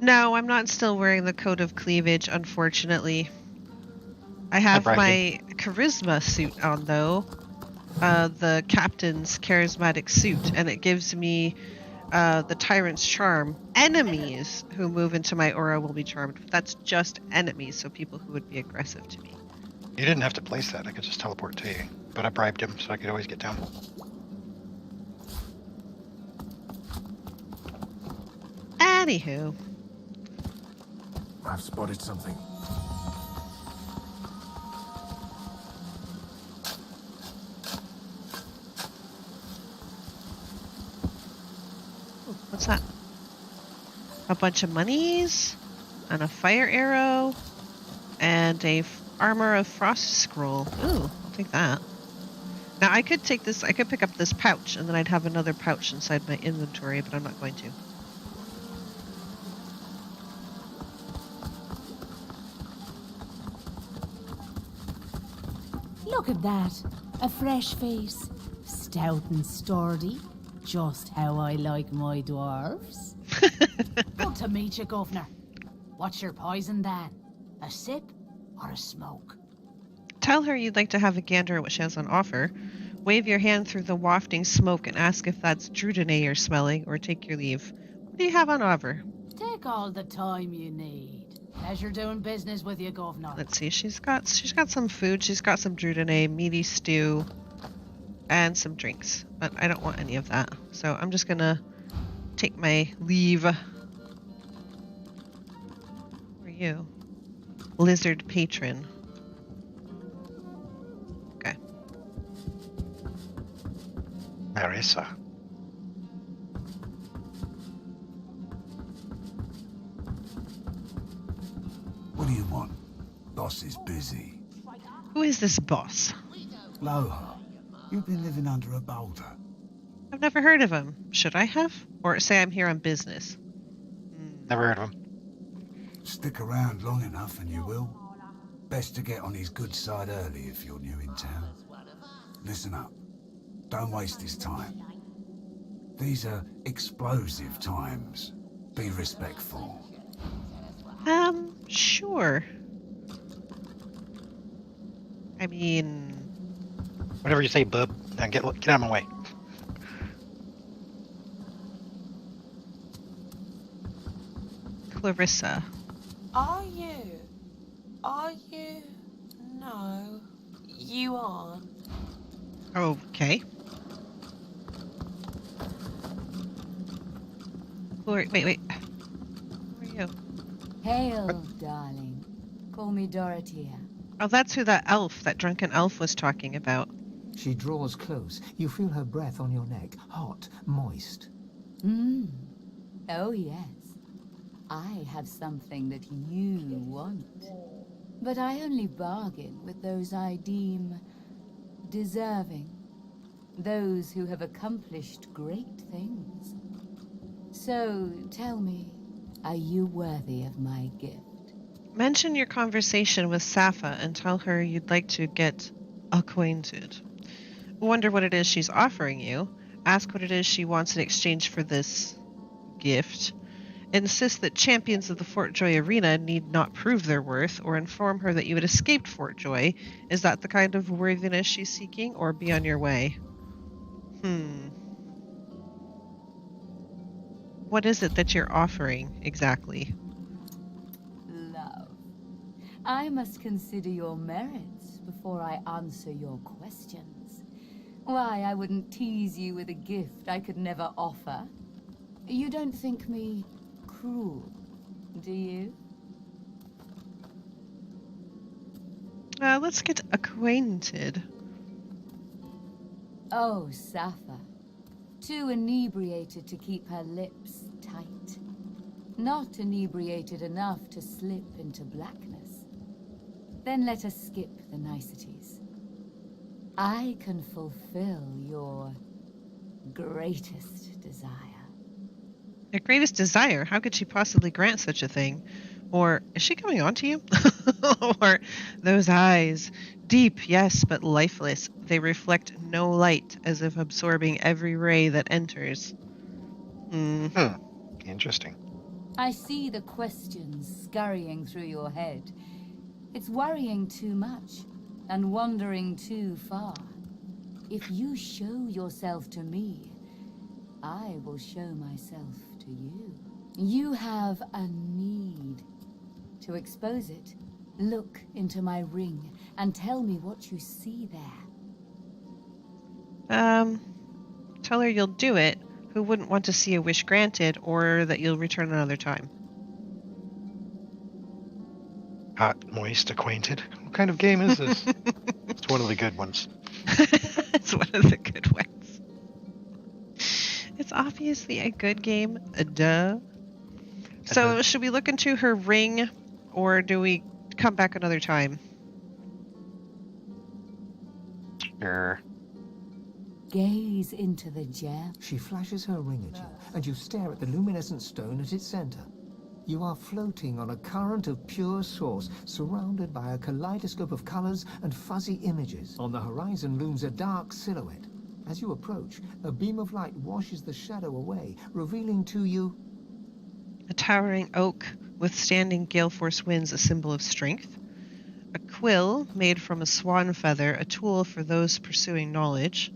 No, I'm not still wearing the coat of cleavage, unfortunately. I have bribed my charisma suit on, though. The captain's charismatic suit, and it gives me the tyrant's charm. Enemies who move into my aura will be charmed. That's just enemies, so people who would be aggressive to me. You didn't have to place that. I could just teleport to you. But I bribed him, so I could always get down. Anywho. I've spotted something. Ooh, what's that? A bunch of monies, and a fire arrow, and a armor of frost scroll. Ooh, I'll take that. Now I could take this, I could pick up this pouch, and then I'd have another pouch inside my inventory, but I'm not going to. Look at that. A fresh face. Stout and sturdy. Just how I like my dwarves. Good to meet you, Governor. What's your poison, then? A sip or a smoke? Tell her you'd like to have a gander at what she has on offer. Wave your hand through the wafting smoke and ask if that's Drudene you're smelling, or take your leave. What do you have on offer? Take all the time you need. Pleasure doing business with you, Governor. Let's see, she's got some food, she's got some Drudene, meaty stew, and some drinks. But I don't want any of that. So I'm just gonna take my leave. Who are you? Lizard patron. Okay. Marissa. What do you want? Boss is busy. Who is this boss? Loha, you've been living under a boulder. I've never heard of him. Should I have? Or say I'm here on business? Never heard of him. Stick around long enough and you will. Best to get on his good side early if you're new in town. Listen up. Don't waste his time. These are explosive times. Be respectful. Sure. I mean... Whatever you say, bub. Now get out of my way. Clarissa. Are you? No, you aren't. Okay. Wait. Who are you? Hail, darling. Call me Dorothea. Oh, that's who that drunken elf was talking about. She draws close. You feel her breath on your neck, hot, moist. Oh, yes. I have something that you want. But I only bargain with those I deem deserving. Those who have accomplished great things. So, tell me, are you worthy of my gift? Mention your conversation with Safa and tell her you'd like to get acquainted. Wonder what it is she's offering you. Ask what it is she wants in exchange for this gift. Insist that champions of the Fort Joy arena need not prove their worth, or inform her that you had escaped Fort Joy. Is that the kind of worthiness she's seeking, or be on your way? What is it that you're offering, exactly? Love. I must consider your merits before I answer your questions. Why, I wouldn't tease you with a gift I could never offer. You don't think me cruel, do you? Let's get acquainted. Oh, Safa. Too inebriated to keep her lips tight. Not inebriated enough to slip into blackness. Then let us skip the niceties. I can fulfill your greatest desire. Your greatest desire? How could she possibly grant such a thing? Or is she coming on to you? Or those eyes, deep, yes, but lifeless. They reflect no light, as if absorbing every ray that enters. Interesting. I see the questions scurrying through your head. It's worrying too much and wandering too far. If you show yourself to me, I will show myself to you. You have a need. To expose it, look into my ring and tell me what you see there. Tell her you'll do it. Who wouldn't want to see a wish granted, or that you'll return another time? Hot, moist, acquainted. What kind of game is this? It's one of the good ones. It's one of the good ones. It's obviously a good game. Duh. So, should we look into her ring, or do we come back another time? Sure. Gaze into the gem. She flashes her ring at you, and you stare at the luminescent stone at its center. You are floating on a current of pure source, surrounded by a kaleidoscope of colors and fuzzy images. On the horizon looms a dark silhouette. As you approach, a beam of light washes the shadow away, revealing to you a towering oak withstanding gale force winds, a symbol of strength. A quill made from a swan feather, a tool for those pursuing knowledge.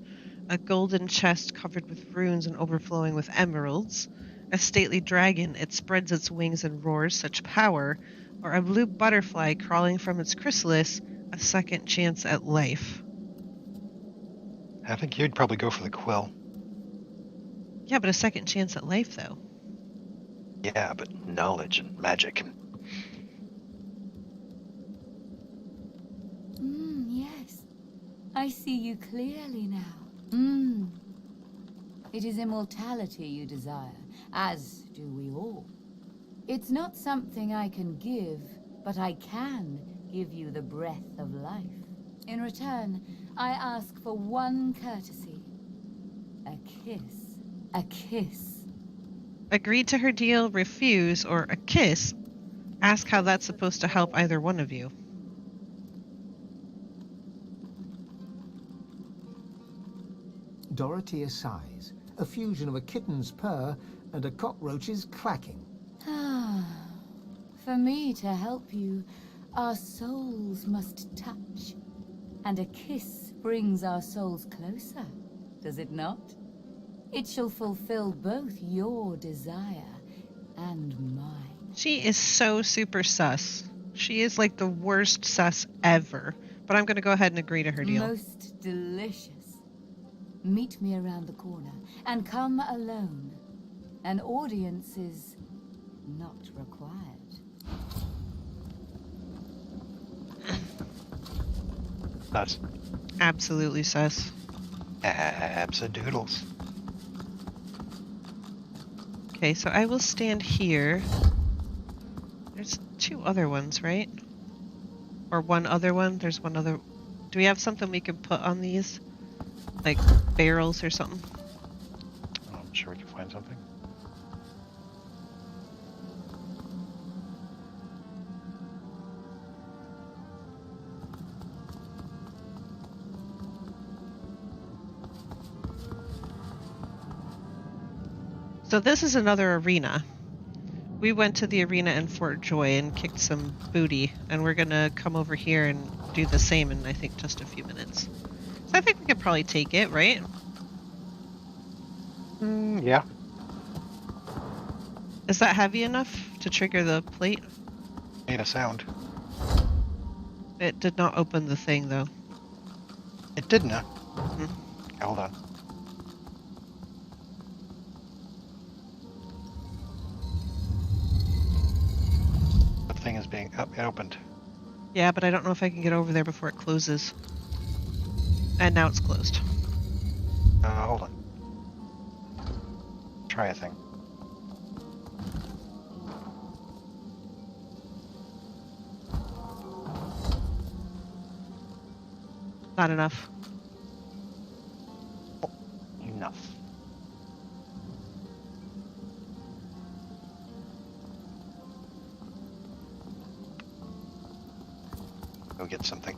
A golden chest covered with runes and overflowing with emeralds. A stately dragon, it spreads its wings and roars such power. Or a blue butterfly crawling from its chrysalis, a second chance at life. I think you'd probably go for the quill. Yeah, but a second chance at life, though. Yeah, but knowledge and magic. Yes. I see you clearly now. It is immortality you desire, as do we all. It's not something I can give, but I can give you the breath of life. In return, I ask for one courtesy. A kiss. A kiss. Agree to her deal, refuse, or a kiss. Ask how that's supposed to help either one of you. Dorothea sighs, a fusion of a kitten's purr and a cockroach's clacking. For me to help you, our souls must touch. And a kiss brings our souls closer, does it not? It shall fulfill both your desire and mine. She is so super sus. She is like the worst sus ever. But I'm going to go ahead and agree to her deal. Most delicious. Meet me around the corner, and come alone. An audience is not required. Sus. Absolutely sus. Absa-doodles. Okay, so I will stand here. There's two other ones, right? Or one other one? There's one other. Do we have something we can put on these? Like barrels or something? I'm sure we can find something. So this is another arena. We went to the arena in Fort Joy and kicked some booty, and we're gonna come over here and do the same in, I think, just a few minutes. So I think we could probably take it, right? Yeah. Is that heavy enough to trigger the plate? Made a sound. It did not open the thing, though. It didn't. Hold on. The thing is being it opened. Yeah, but I don't know if I can get over there before it closes. And now it's closed. Hold on. Try a thing. Not enough. Enough. Go get something.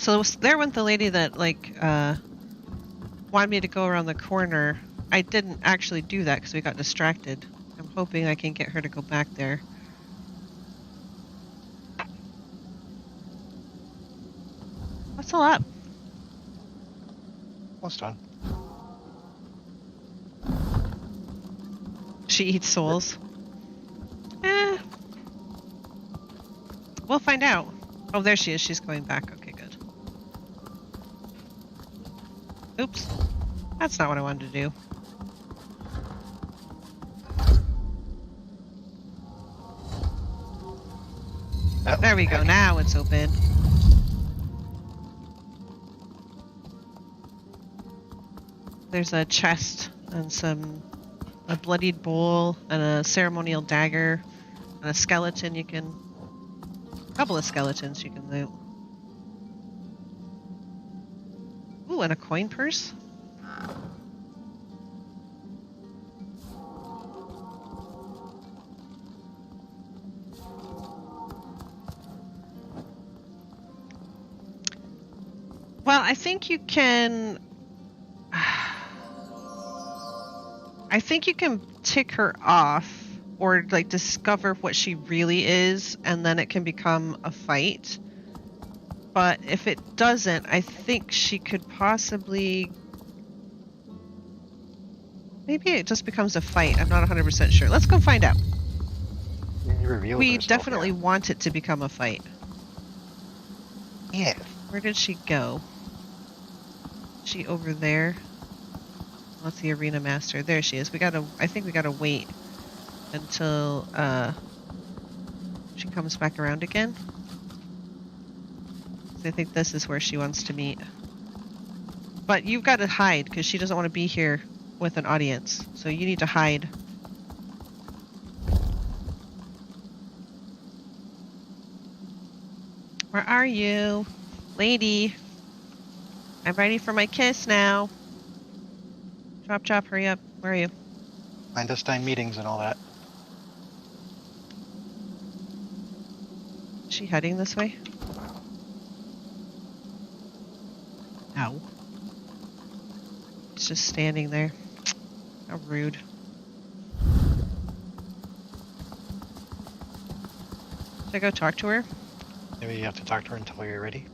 So there went the lady that, like, wanted me to go around the corner. I didn't actually do that because we got distracted. I'm hoping I can get her to go back there. What's all up? Almost done. She eats souls. We'll find out. Oh, there she is. She's going back. Okay, good. Oops. That's not what I wanted to do. There we go. Now it's open. There's a chest and a bloodied bowl and a ceremonial dagger and a skeleton you can... A couple of skeletons you can loot. Ooh, and a coin purse? Well, I think you can... I think you can tick her off or like discover what she really is, and then it can become a fight. But if it doesn't, I think she could possibly... Maybe it just becomes a fight. I'm not 100% sure. Let's go find out. We definitely want it to become a fight. Yeah. Where did she go? Is she over there? What's the arena master? There she is. I think we gotta wait until she comes back around again. I think this is where she wants to meet. But you've got to hide because she doesn't want to be here with an audience. So you need to hide. Where are you? Lady. I'm ready for my kiss now. Chop chop, hurry up. Where are you? Clandestine meetings and all that. Is she heading this way? No. She's just standing there. How rude. Should I go talk to her? Maybe you have to talk to her until you're ready.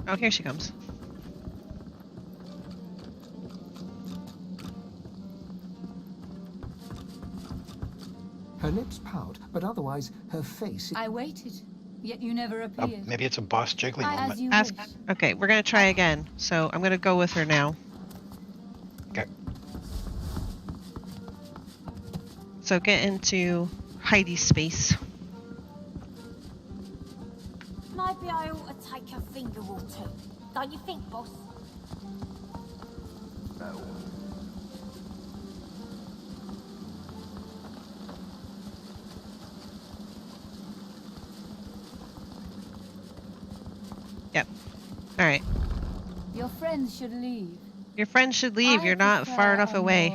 Oh, here she comes. Her lips pout, but otherwise her face... I waited, yet you never appeared. Maybe it's a boss jiggly moment. Ask. Okay, we're gonna try again. So I'm gonna go with her now. Okay. So get into Heidi's space. Maybe I ought to take a finger or two. Don't you think, boss? Yep. Alright. Your friends should leave. Your friends should leave. You're not far enough away.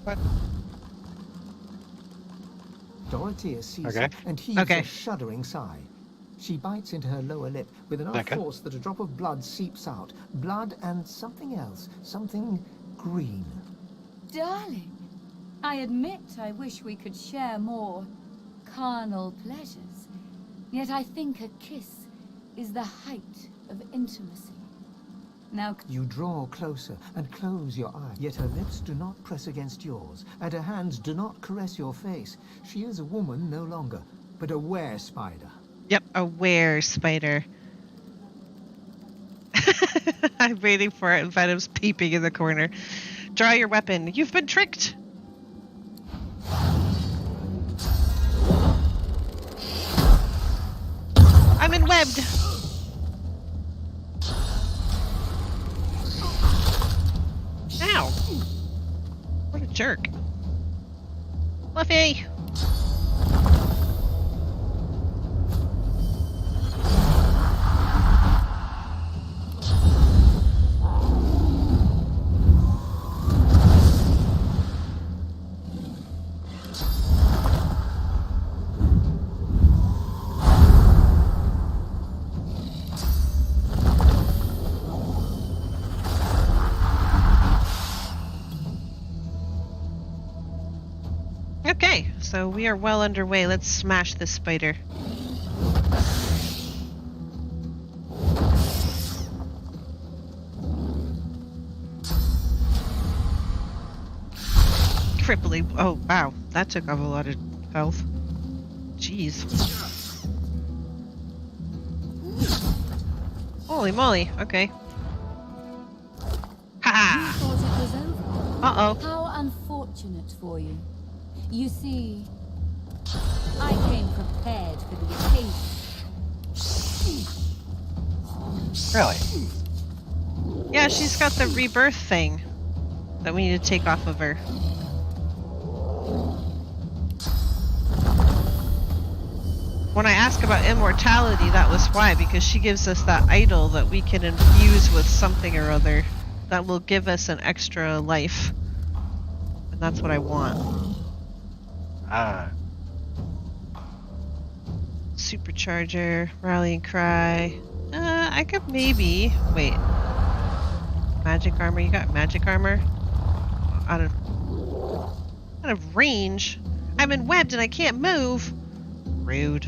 What? Dorothea sees her and heaves a shuddering sigh. She bites into her lower lip with enough force that a drop of blood seeps out. Blood and something else. Something green. Darling, I admit I wish we could share more carnal pleasures. Yet I think a kiss is the height of intimacy. Now... You draw closer and close your eye, yet her lips do not press against yours, and her hands do not caress your face. She is a woman no longer, but a were-spider. Yep, a were-spider. I'm waiting for it, and Venom's peeping in the corner. Draw your weapon. You've been tricked! I'm enwebbed! Ow! What a jerk. Fluffy! Okay, so we are well underway. Let's smash this spider. Crippling. Oh, wow. That took off a lot of health. Jeez. Holy moly. Okay. Ha! You thought it was over? Uh-oh. How unfortunate for you. You see, I came prepared for the occasion. Really? Yeah, she's got the rebirth thing that we need to take off of her. When I ask about immortality, that was why, because she gives us that idol that we can infuse with something or other that will give us an extra life. And that's what I want. Ah. Supercharger, rallying cry. I could maybe... Wait. Magic armor? You got magic armor? Out of range? I'm in webbed and I can't move! Rude.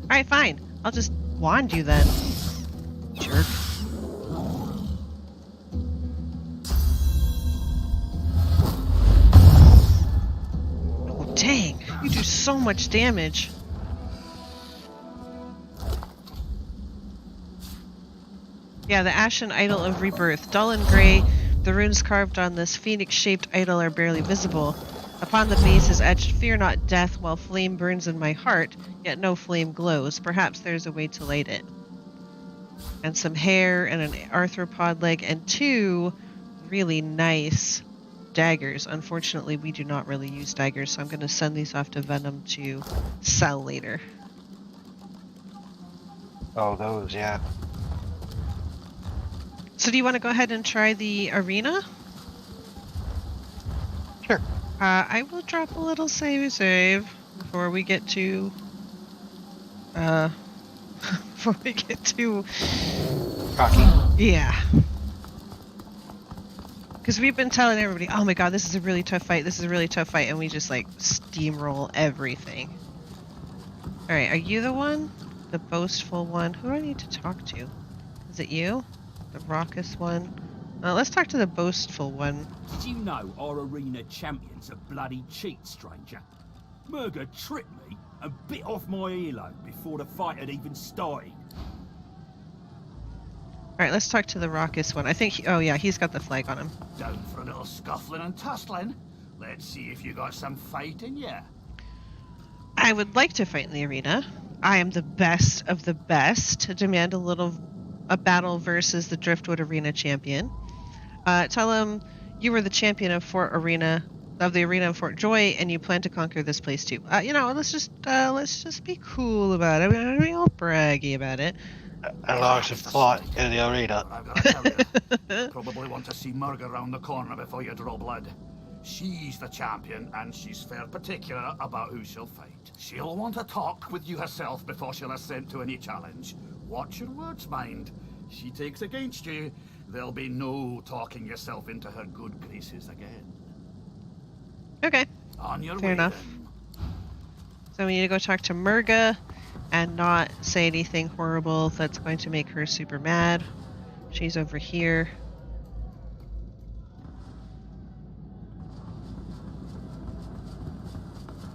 Alright, fine. I'll just wand you then. Jerk. Oh, dang. You do so much damage. Yeah, the Ashen Idol of Rebirth. Dull and gray, the runes carved on this phoenix-shaped idol are barely visible. Upon the base is etched, "Fear not death, while flame burns in my heart, yet no flame glows. Perhaps there's a way to light it." And some hair, and an arthropod leg, and 2 really nice daggers. Unfortunately, we do not really use daggers, so I'm going to send these off to Venom to sell later. Oh, those, yeah. So do you want to go ahead and try the arena? Sure. I will drop a little save before we get to Rocky. Yeah. Because we've been telling everybody, oh my god, this is a really tough fight, and we just like steamroll everything. Alright, are you the one? The boastful one? Who do I need to talk to? Is it you? The raucous one? Let's talk to the boastful one. Did you know our arena champion's a bloody cheat, stranger? Murga tricked me and bit off my earlobe before the fight had even started. Alright, let's talk to the raucous one. I think, oh yeah, he's got the flag on him. Down for a little scuffling and tussling. Let's see if you got some fight in ya. I would like to fight in the arena. I am the best of the best. Demand a battle versus the Driftwood Arena champion. Tell him you were the champion of the arena in Fort Joy, and you plan to conquer this place too. Let's just be cool about it. We're not be all braggy about it. I lost a plot in the arena. I've got to tell you, probably want to see Murga round the corner before you draw blood. She's the champion, and she's fair particular about who she'll fight. She'll want to talk with you herself before she'll assent to any challenge. Watch your words, mind. She takes against you, there'll be no talking yourself into her good graces again. Okay. On your Fair way, enough. then. So we need to go talk to Murga and not say anything horrible that's going to make her super mad. She's over here.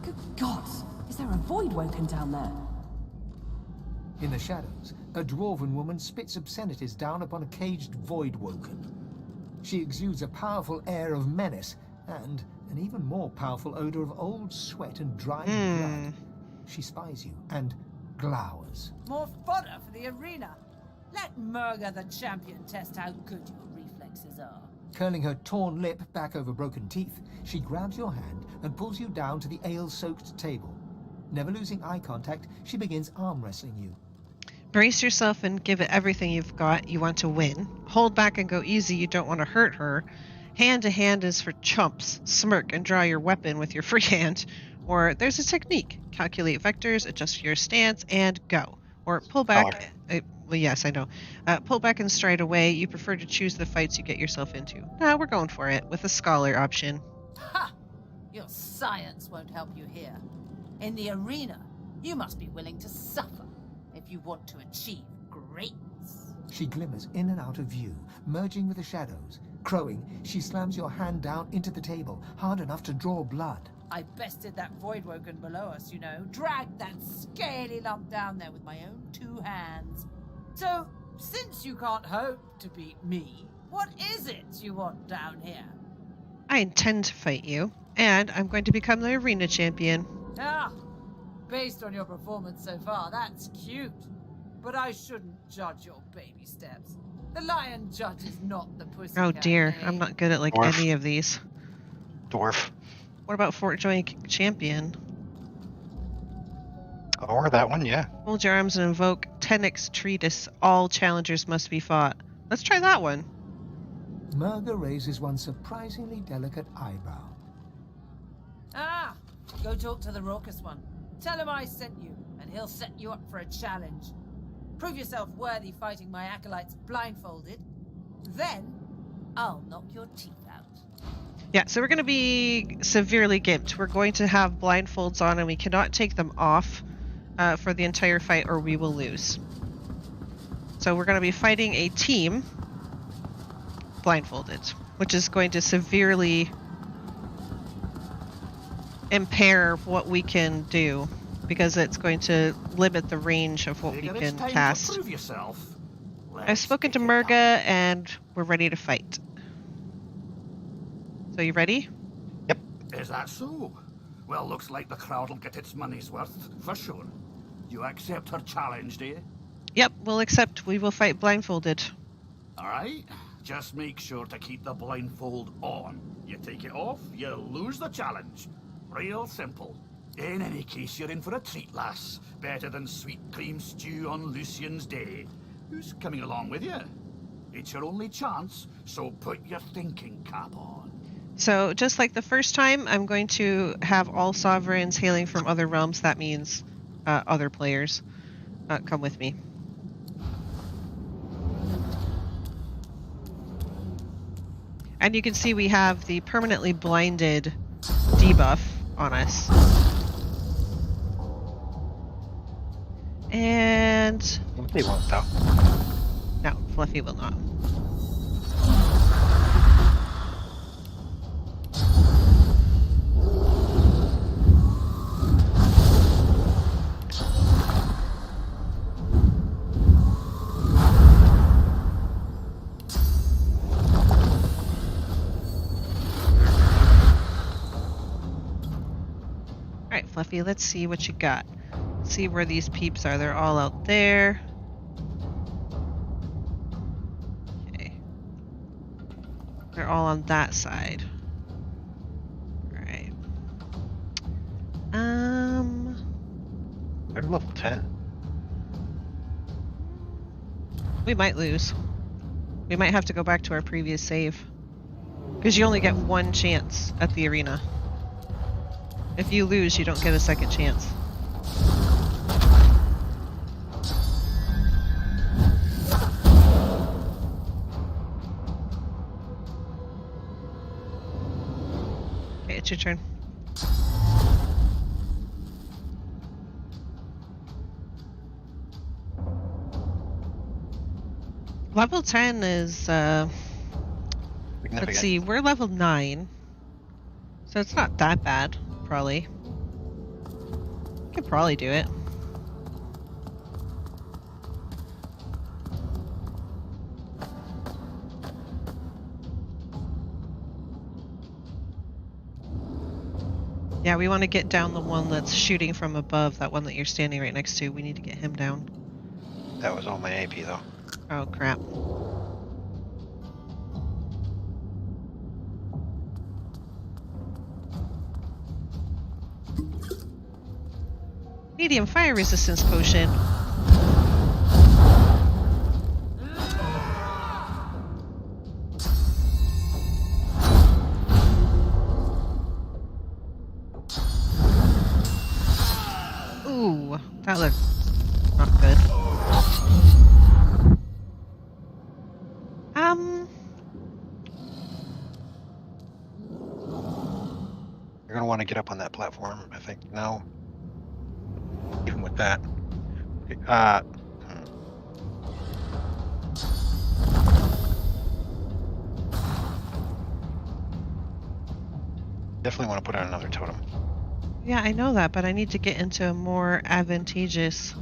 Good gods! Is there a void woken down there? In the shadows, a dwarven woman spits obscenities down upon a caged void woken. She exudes a powerful air of menace and an even more powerful odor of old sweat and dried blood. She spies you and glowers. More fodder for the arena. Let Murga the champion test how good your reflexes are. Curling her torn lip back over broken teeth, she grabs your hand and pulls you down to the ale-soaked table. Never losing eye contact, she begins arm wrestling you. Brace yourself and give it everything you've got. You want to win. Hold back and go easy. You don't want to hurt her. Hand to hand is for chumps. Smirk and draw your weapon with your free hand. Or there's a technique. Calculate vectors, adjust your stance, and go. Or pull back. Well, yes, I know. Pull back and stride away. You prefer to choose the fights you get yourself into. We're going for it with a scholar option. Ha! Your science won't help you here. In the arena, you must be willing to suffer if you want to achieve greatness. She glimmers in and out of view, merging with the shadows. Crowing, she slams your hand down into the table, hard enough to draw blood. I bested that voidwoken below us, you know. Dragged that scaly lump down there with my own 2 hands. So, since you can't hope to beat me, what is it you want down here? I intend to fight you, and I'm going to become the arena champion. Ah, based on your performance so far, that's cute. But I shouldn't judge your baby steps. The lion judge is not the pussy. Oh dear, I'm not good at like Dwarf. any of these. Dwarf. What about Fort Joy champion? Or that one, yeah. Hold your arms and invoke Tenix Treatise. All challengers must be fought. Let's try that one. Murga raises one surprisingly delicate eyebrow. Ah, go talk to the raucous one. Tell him I sent you, and he'll set you up for a challenge. Prove yourself worthy fighting my acolytes blindfolded. Then, I'll knock your teeth out. Yeah, so we're going to be severely gimped. We're going to have blindfolds on, and we cannot take them off for the entire fight, or we will lose. So we're going to be fighting a team blindfolded, which is going to severely impair what we can do, because it's going to limit the range of what we can cast. Prove yourself. I've spoken to Murga, and we're ready to fight. So you ready? Yep. Is that so? Well, looks like the crowd will get its money's worth, for sure. You accept her challenge, do you? Yep, we'll accept. We will fight blindfolded. Alright. Just make sure to keep the blindfold on. You take it off, you lose the challenge. Real simple. In any case, you're in for a treat, lass. Better than sweet cream stew on Lucian's Day. Who's coming along with you? It's your only chance, so put your thinking cap on. So, just like the first time, I'm going to have all sovereigns hailing from other realms. That means other players come with me. And you can see we have the permanently blinded debuff on us. And... Fluffy won't, though. No, Fluffy will not. Alright, Fluffy, let's see what you got. See where these peeps are. They're all out there. Okay. They're all on that side. Alright. They're level 10. We might lose. We might have to go back to our previous save. Because you only get one chance at the arena. If you lose, you don't get a second chance. Okay, it's your turn. Level 10 is, let's see, we're level 9. So it's not that bad, probably. Could probably do it. Yeah, we want to get down the one that's shooting from above, that one that you're standing right next to. We need to get him down. That was all my AP, though. Oh, crap. Medium fire resistance potion. Ooh, that looked not good. You're going to want to get up on that platform, I think. No. Even with that. Definitely want to put out another totem. Yeah, I know that, but I need to get into a more advantageous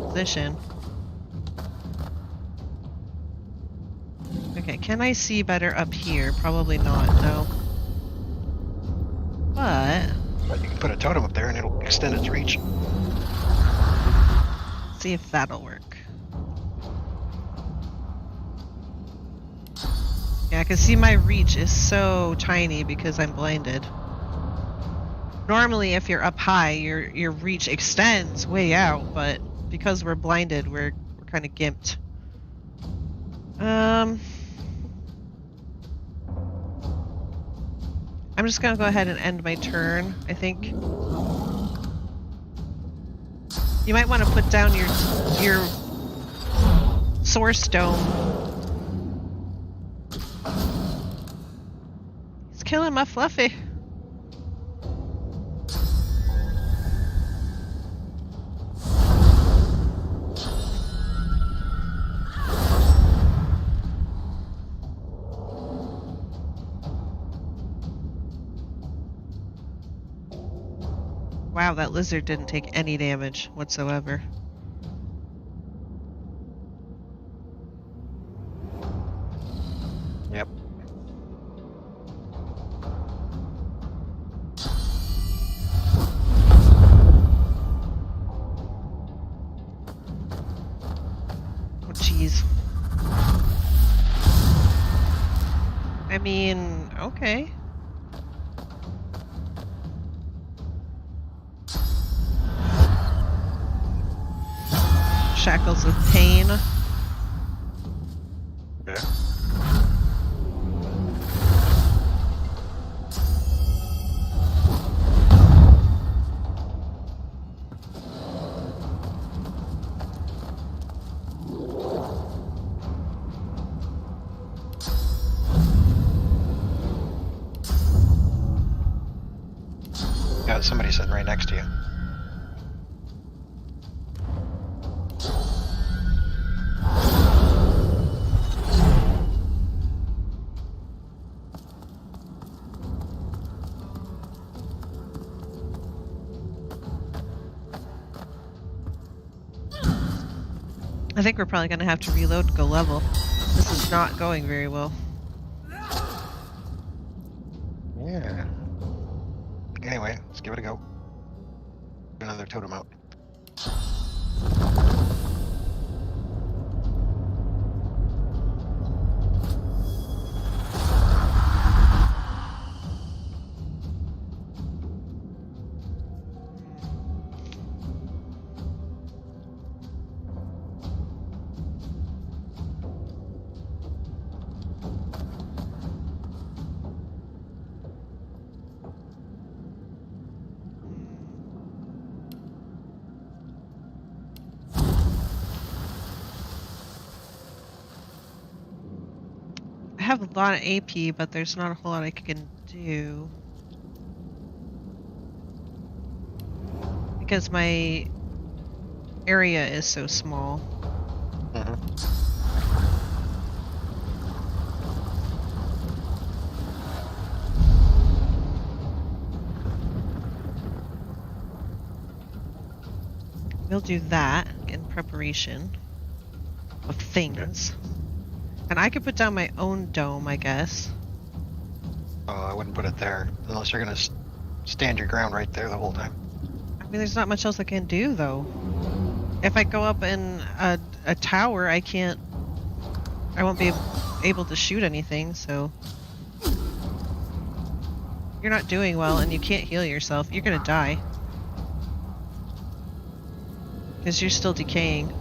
position. Okay, can I see better up here? Probably not, no. But you can put a totem up there and it'll extend its reach. See if that'll work. Yeah, I can see my reach is so tiny because I'm blinded. Normally, if you're up high, your reach extends way out, but because we're blinded, we're kind of gimped. I'm just gonna go ahead and end my turn, I think. You might want to put down your source dome. He's killing my Fluffy. Wow, that lizard didn't take any damage whatsoever. Yep. Oh, jeez. I mean, okay. Shackles of pain. Yeah. Got somebody sitting right next to you. I think we're probably going to have to reload and go level. This is not going very well. Yeah. Anyway, let's give it a go. Another totem out. I have a lot of AP, but there's not a whole lot I can do. Because my area is so small. We'll do that in preparation of things. And I could put down my own dome, I guess. Oh, I wouldn't put it there unless you're gonna stand your ground right there the whole time. I mean, there's not much else I can do, though. If I go up in a tower, I won't be able to shoot anything, so. You're not doing well, and you can't heal yourself. You're gonna die. Because you're still decaying.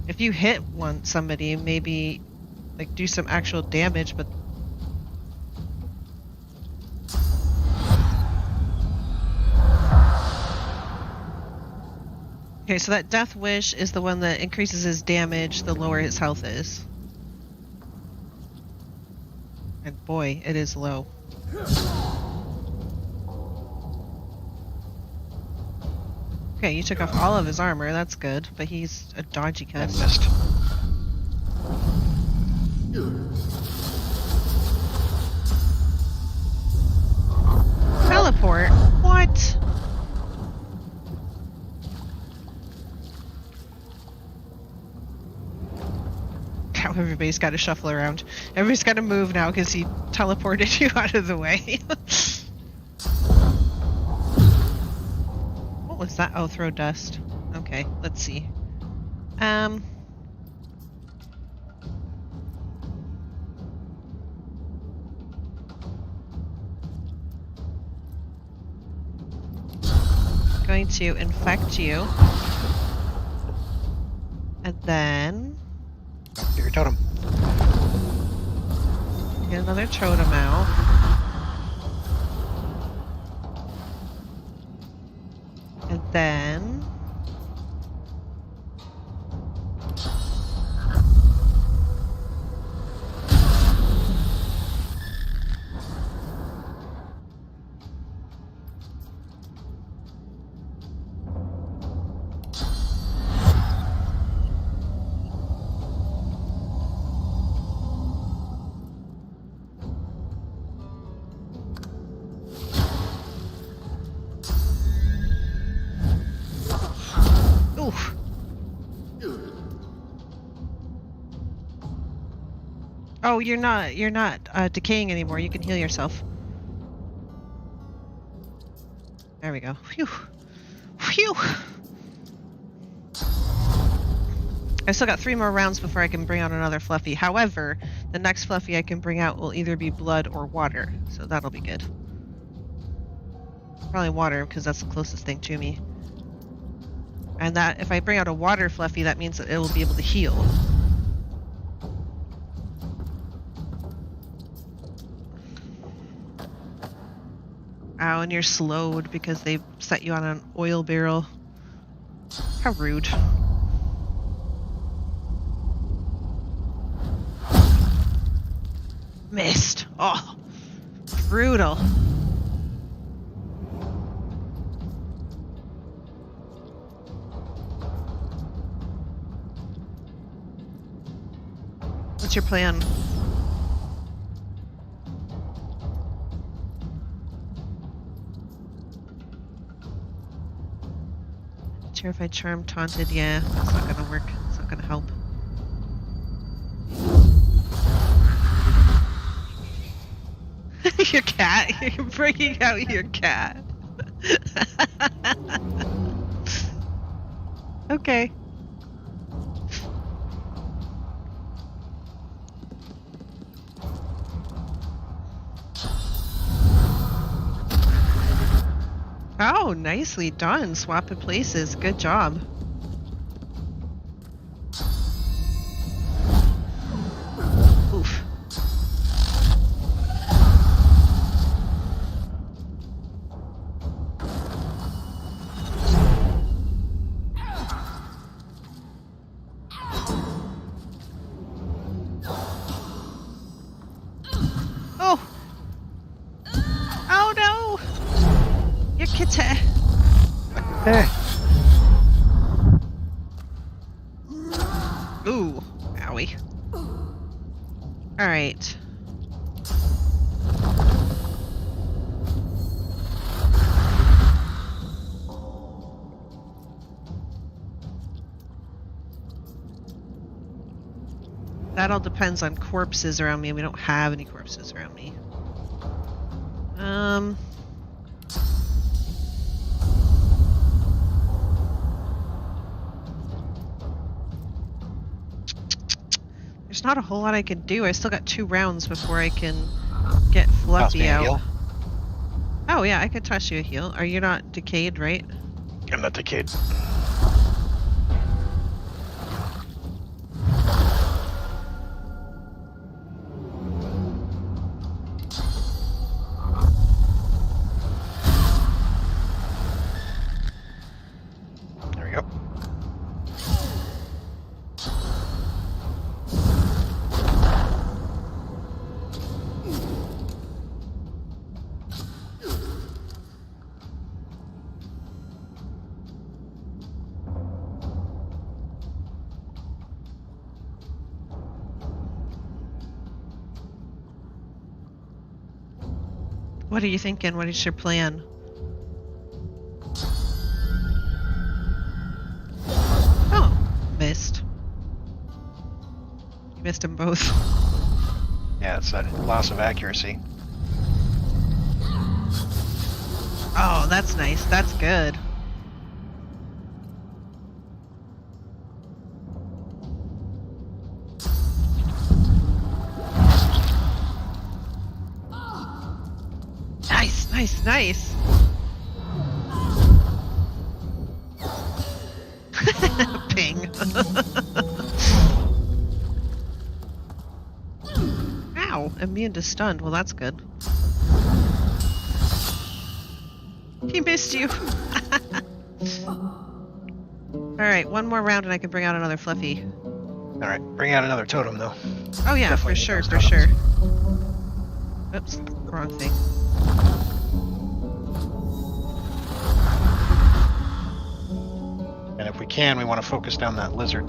If you hit somebody, maybe like do some actual damage, but okay, so that Death Wish is the one that increases his damage the lower his health is. And boy, it is low. Okay, you took off all of his armor. That's good, but he's a dodgy cuss. I missed. Teleport? What? Now everybody's got to shuffle around. Everybody's got to move now because he teleported you out of the way. What was that? Oh, throw dust. Okay, let's see. Going to infect you. And then Get your totem. get another totem out. And then oof. Oh, you're not decaying anymore. You can heal yourself. There we go. Phew. Phew. I still got 3 more rounds before I can bring out another Fluffy. However, the next Fluffy I can bring out will either be blood or water, so that'll be good. Probably water, because that's the closest thing to me. And that, if I bring out a water Fluffy, that means that it will be able to heal. Ow, and you're slowed because they set you on an oil barrel. How rude. Missed. Oh, brutal. What's your plan? Terrified, charm, taunted. Yeah, that's not gonna work. It's not gonna help. Your cat? You're bringing out your cat. Okay. Oh, nicely done. Swapping places. Good job. Oof. Oh! Oh no! Your kitty! Ooh, owie. Alright. That all depends on corpses around me. We don't have any corpses around me. There's not a whole lot I can do. I still got 2 rounds before I can get Fluffy out. Heal. Oh yeah, I could toss you a heal. Are you not decayed, right? I'm not decayed. There we go. What are you thinking? What is your plan? Oh, missed. You missed them both. Yeah, it's a loss of accuracy. Oh, that's nice. That's good. Nice, nice, nice. Ping. Ow, immune to stunned. Well, that's good. He missed you. Alright, one more round and I can bring out another Fluffy. Alright, bring out another totem, though. Oh yeah, Definitely for sure, for totems. sure. Oops, wrong thing. And if we can, we want to focus down that lizard.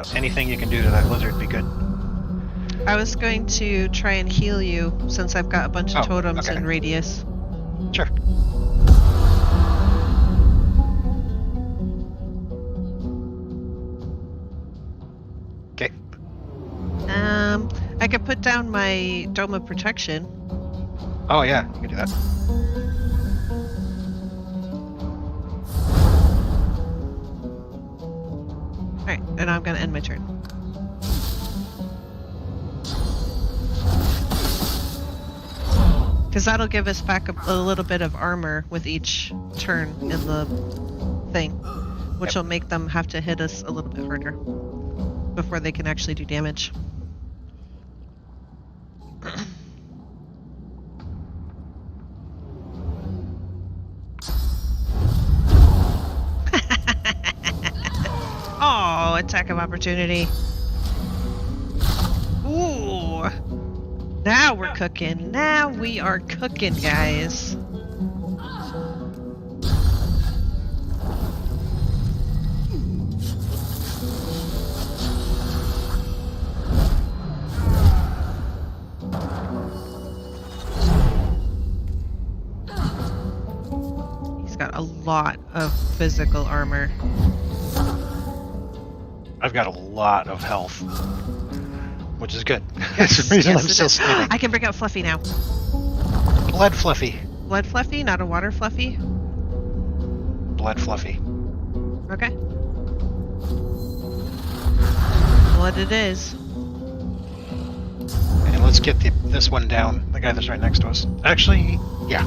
So anything you can do to that lizard would be good. I was going to try and heal you since I've got a bunch of totems in radius. Sure. Okay. I could put down my Dome of Protection. Oh yeah, you can do that. Alright, and I'm gonna end my turn. Because that'll give us back a little bit of armor with each turn in the thing, which will make them have to hit us a little bit harder before they can actually do damage. Oh, attack of opportunity. Ooh. Now we're cooking. Now we are cooking, guys. He's got a lot of physical armor. I've got a lot of health, which is good. That's the reason I'm still standing. I can bring out Fluffy now. Blood Fluffy. Blood Fluffy, not a water Fluffy? Blood Fluffy. Okay. Blood it is. And let's get this one down. The guy that's right next to us. Actually, yeah.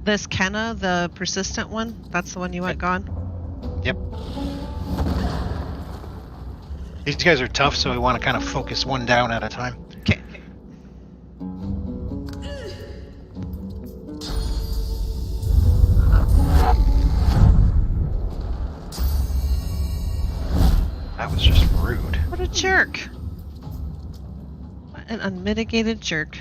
This Kenna, the persistent one, that's the one you want gone? Yep. These guys are tough, so we want to kind of focus one down at a time. Okay. That was just rude. What a jerk. What an unmitigated jerk.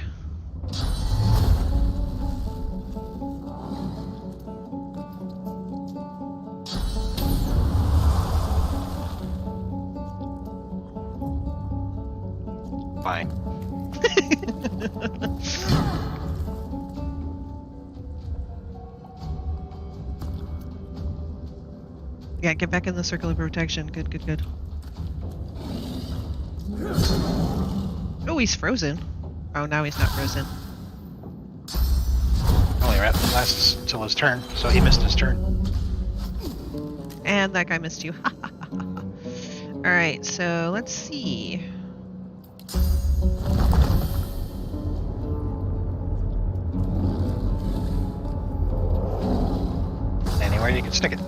Fine. Yeah, get back in the circle of protection. Good, good, good. Oh, he's frozen. Oh, now he's not frozen. Only lasts till his turn, so he missed his turn. And that guy missed you. Alright, so let's see. Anywhere you can stick it.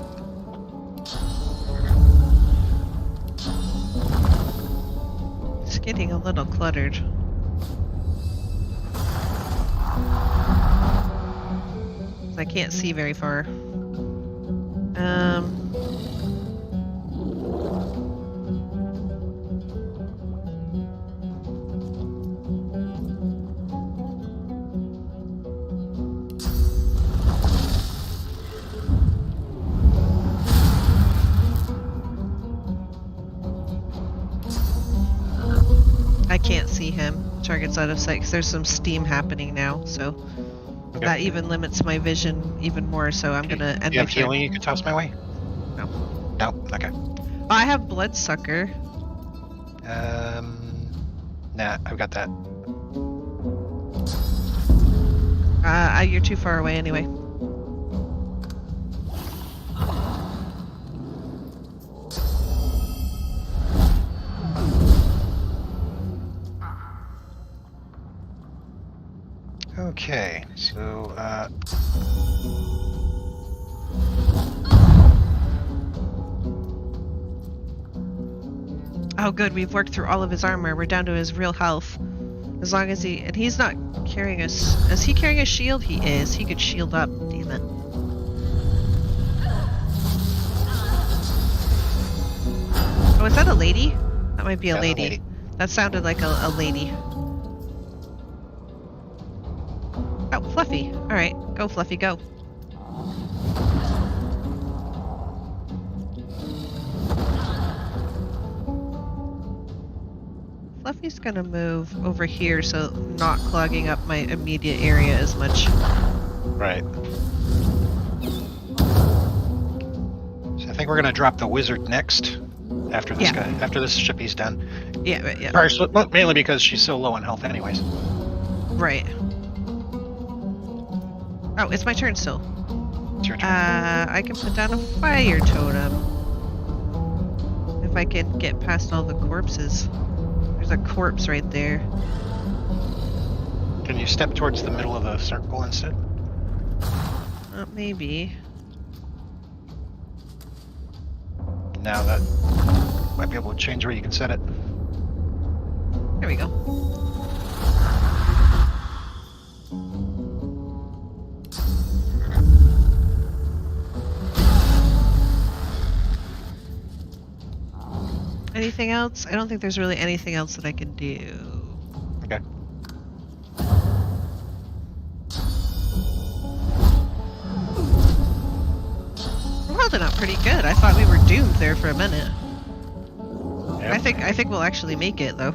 It's getting a little cluttered. I can't see very far. I can't see him. Target's out of sight because there's some steam happening now, so that even limits my vision even more. So I'm gonna end you my have turn. healing you can toss my way? No. No? Okay. I have Bloodsucker. Nah, I've got that. You're too far away anyway. Okay, so, Oh, good. We've worked through all of his armor. We're down to his real health. As long as and he's not carrying is he carrying a shield? He is. He could shield up. Damn it. Oh, is that a lady? That might be a lady. That sounded like a lady. Oh, Fluffy. Alright. Go, Fluffy, go. Fluffy's gonna move over here, so not clogging up my immediate area as much. Right. So I think we're gonna drop the wizard next. After this guy. After this shippy's done. Yeah, right, yeah. Mainly because she's so low on health anyways. Right. Oh, it's my turn still. It's your turn. I can put down a fire totem. If I can get past all the corpses. There's a corpse right there. Can you step towards the middle of the circle instead? Maybe. Now that might be able to change where you can set it. There we go. Anything else? I don't think there's really anything else that I can do. Okay. We're holding up pretty good. I thought we were doomed there for a minute. Yep. I think we'll actually make it though.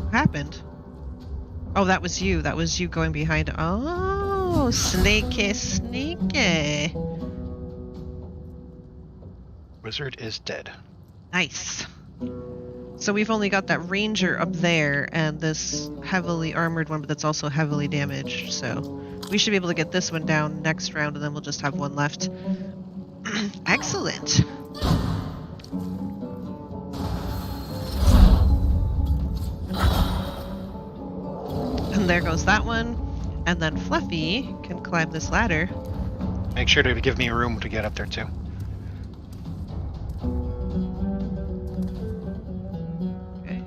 What happened? Oh, that was you. That was you going behind. Oh, sneaky, sneaky. Wizard is dead. Nice. So we've only got that ranger up there and this heavily armored one, but that's also heavily damaged. So we should be able to get this one down next round, and then we'll just have one left. Excellent. And there goes that one. And then Fluffy can climb this ladder. Make sure to give me room to get up there too. Okay.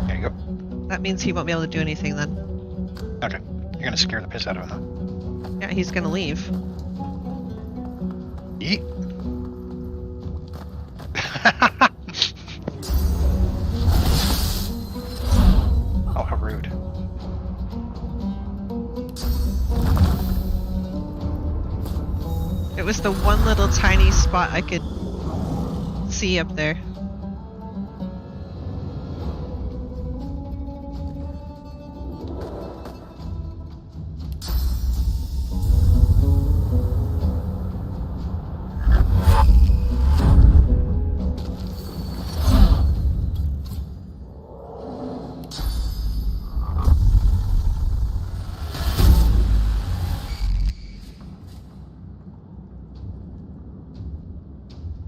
There you go. That means he won't be able to do anything then. Okay. You're gonna scare the piss out of him though. Yeah, he's gonna leave. Yeet. Oh, how rude. It was the one little tiny spot I could see up there.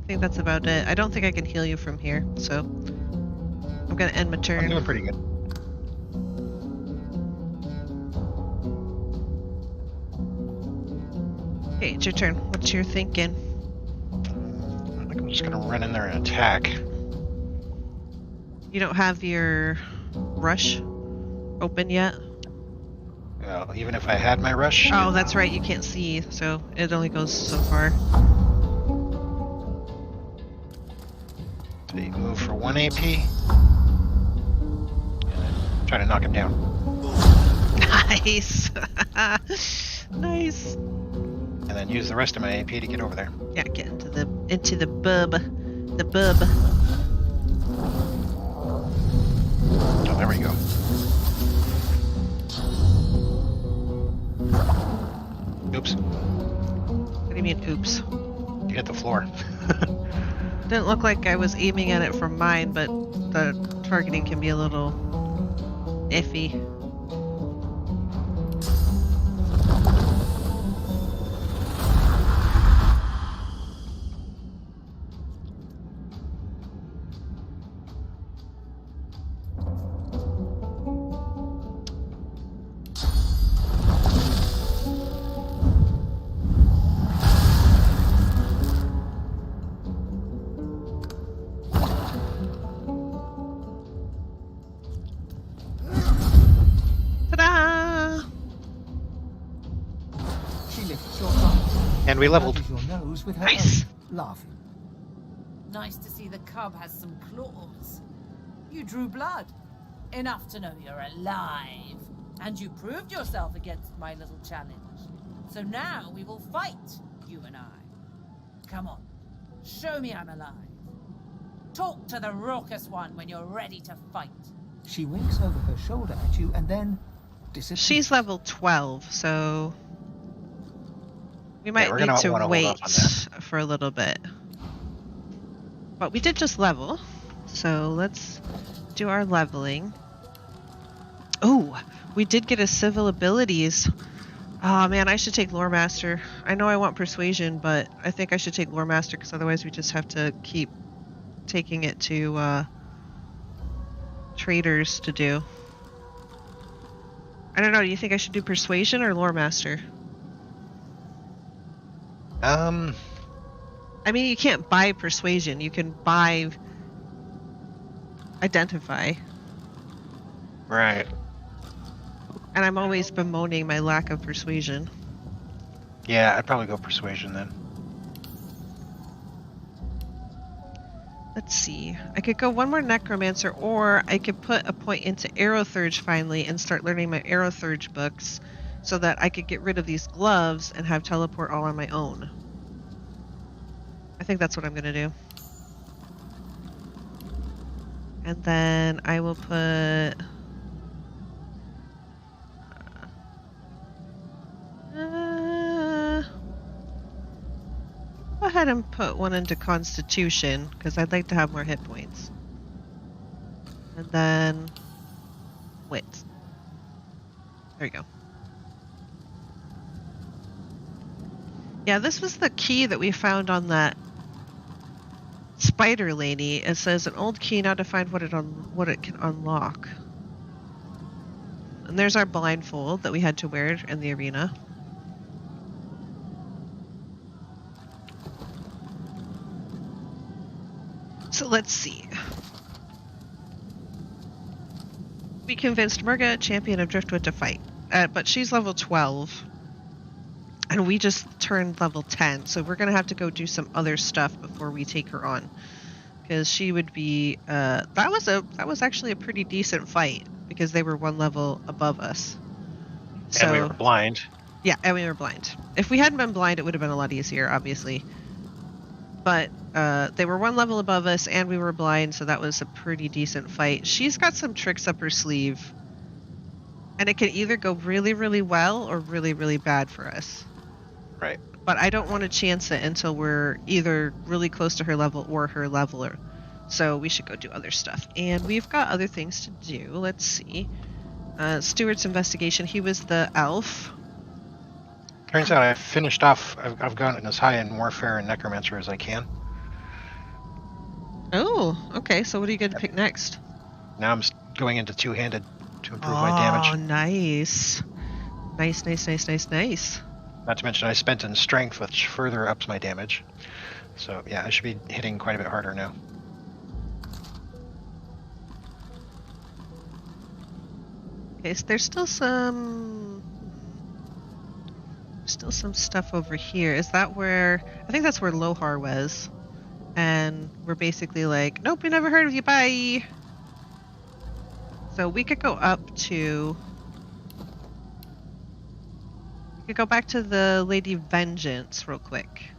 I think that's about it. I don't think I can heal you from here, so I'm gonna end my turn. I'm doing pretty good. Okay, it's your turn. What's your thinking? just gonna run in there and attack. You don't have your rush open yet? Well, even if I had my rush. Oh, that's right. You can't see, so it only goes so far. So you move for 1 AP. And try to knock him down. Nice. Nice. And then use the rest of my AP to get over there. Yeah, get into the bub. The bub. Oh, there we go. Oops. What do you mean, oops? You hit the floor. Didn't look like I was aiming at it from mine, but the targeting can be a little iffy. And we leveled. Your nose with her nice. own, laughing. Nice to see the cub has some claws. You drew blood. Enough to know you're alive. And you proved yourself against my little challenge. So now we will fight, you and I. Come on, show me I'm alive. Talk to the raucous one when you're ready to fight. She winks over her shoulder at you and then disappears. She's level 12, so we might need to wait for a little bit. But we did just level, so let's do our leveling. Oh, we did get a civil abilities. Oh man, I should take Lore Master. I know I want Persuasion, but I think I should take Lore Master because otherwise we just have to keep taking it to traders to do. I don't know, do you think I should do Persuasion or Lore Master? I mean, you can't buy Persuasion. You can buy Identify. Right. And I'm always bemoaning my lack of Persuasion. Yeah, I'd probably go Persuasion then. Let's see. I could go one more Necromancer, or I could put a point into Aerothurge finally and start learning my Aerothurge books so that I could get rid of these gloves and have teleport all on my own. I think that's what I'm going to do. And then I will put... go ahead and put one into Constitution, because I'd like to have more hit points. And then... Wit. There you go. Yeah, this was the key that we found on that spider lady. It says an old key, now to find what it can unlock. And there's our blindfold that we had to wear in the arena. So let's see. We convinced Murga, champion of Driftwood, to fight, but she's level 12. And we just turned level 10, so we're gonna have to go do some other stuff before we take her on, because she would be. That was actually a pretty decent fight because they were one level above us. So, and we were blind. Yeah, and we were blind. If we hadn't been blind, it would have been a lot easier, obviously. But they were one level above us, and we were blind, so that was a pretty decent fight. She's got some tricks up her sleeve, and it can either go really, really well or really, really bad for us. Right. But I don't want to chance it until we're either really close to her level or her leveler. So we should go do other stuff. And we've got other things to do. Let's see. Stuart's investigation. He was the elf. Turns out I finished off. I've gotten as high in Warfare and Necromancer as I can. Oh, okay. So what are you going to pick next? Now I'm going into two-handed to improve my damage. Oh, nice. Nice, nice, nice, nice, nice. Not to mention I spent in Strength, which further ups my damage. So yeah, I should be hitting quite a bit harder now. Okay, so there's still some stuff over here. Is that where... I think that's where Lohar was. And we're basically like, nope, we never heard of you, bye! So we could go up to... We could go back to the Lady Vengeance real quick.